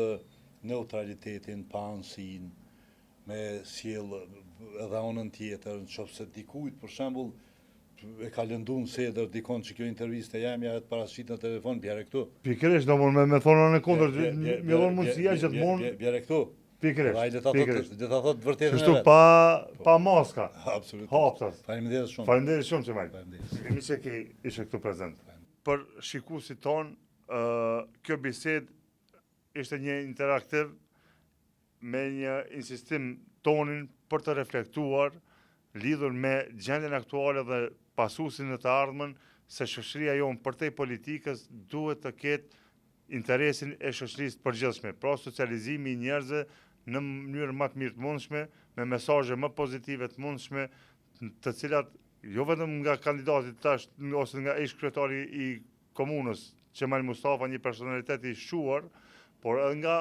neutralitetin, pa anësin, me sjell edhe anën tjetër, në qofë se dikujt, për shembull, e ka lëndu në sedër dikon që kjo interviste jamja e të parasit në telefon, bjere këtu. Pikërisht, do me thonë në kondër, me thonë mundësia gjithmonë. Bjere këtu. Pikërisht. Dhe ta thotë vërtetën e vetë. Kështu pa maska. Absolutisht. Haptas. Faleminderit shumë. Faleminderit shumë që majtë. Kemi që ishe këtu prezent. Për shikuesit tonë, kjo bised ishte një interaktiv me një insistim tonin për të reflektuar lidhur me gjendjen aktuale dhe pasuesin e të ardhmen se shoqëria jonë përtej politikës duhet të ketë interesin e shoqërisë përgjithshme, pra socializimi i njerëzve në mënyrë më të mirë të mundshme, me mesazhe më pozitive të mundshme, të cilat jo vetëm nga kandidati tash ose nga ish kryetari i komunës, Qemal Mustafa, një personalitet i shquar, por edhe nga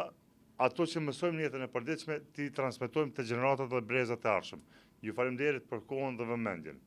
ato që mësojmë në jetën e përditshme, ti transmetojmë te gjeneratat dhe brezat e ardhshëm. Ju faleminderit për kohën dhe vëmendjen.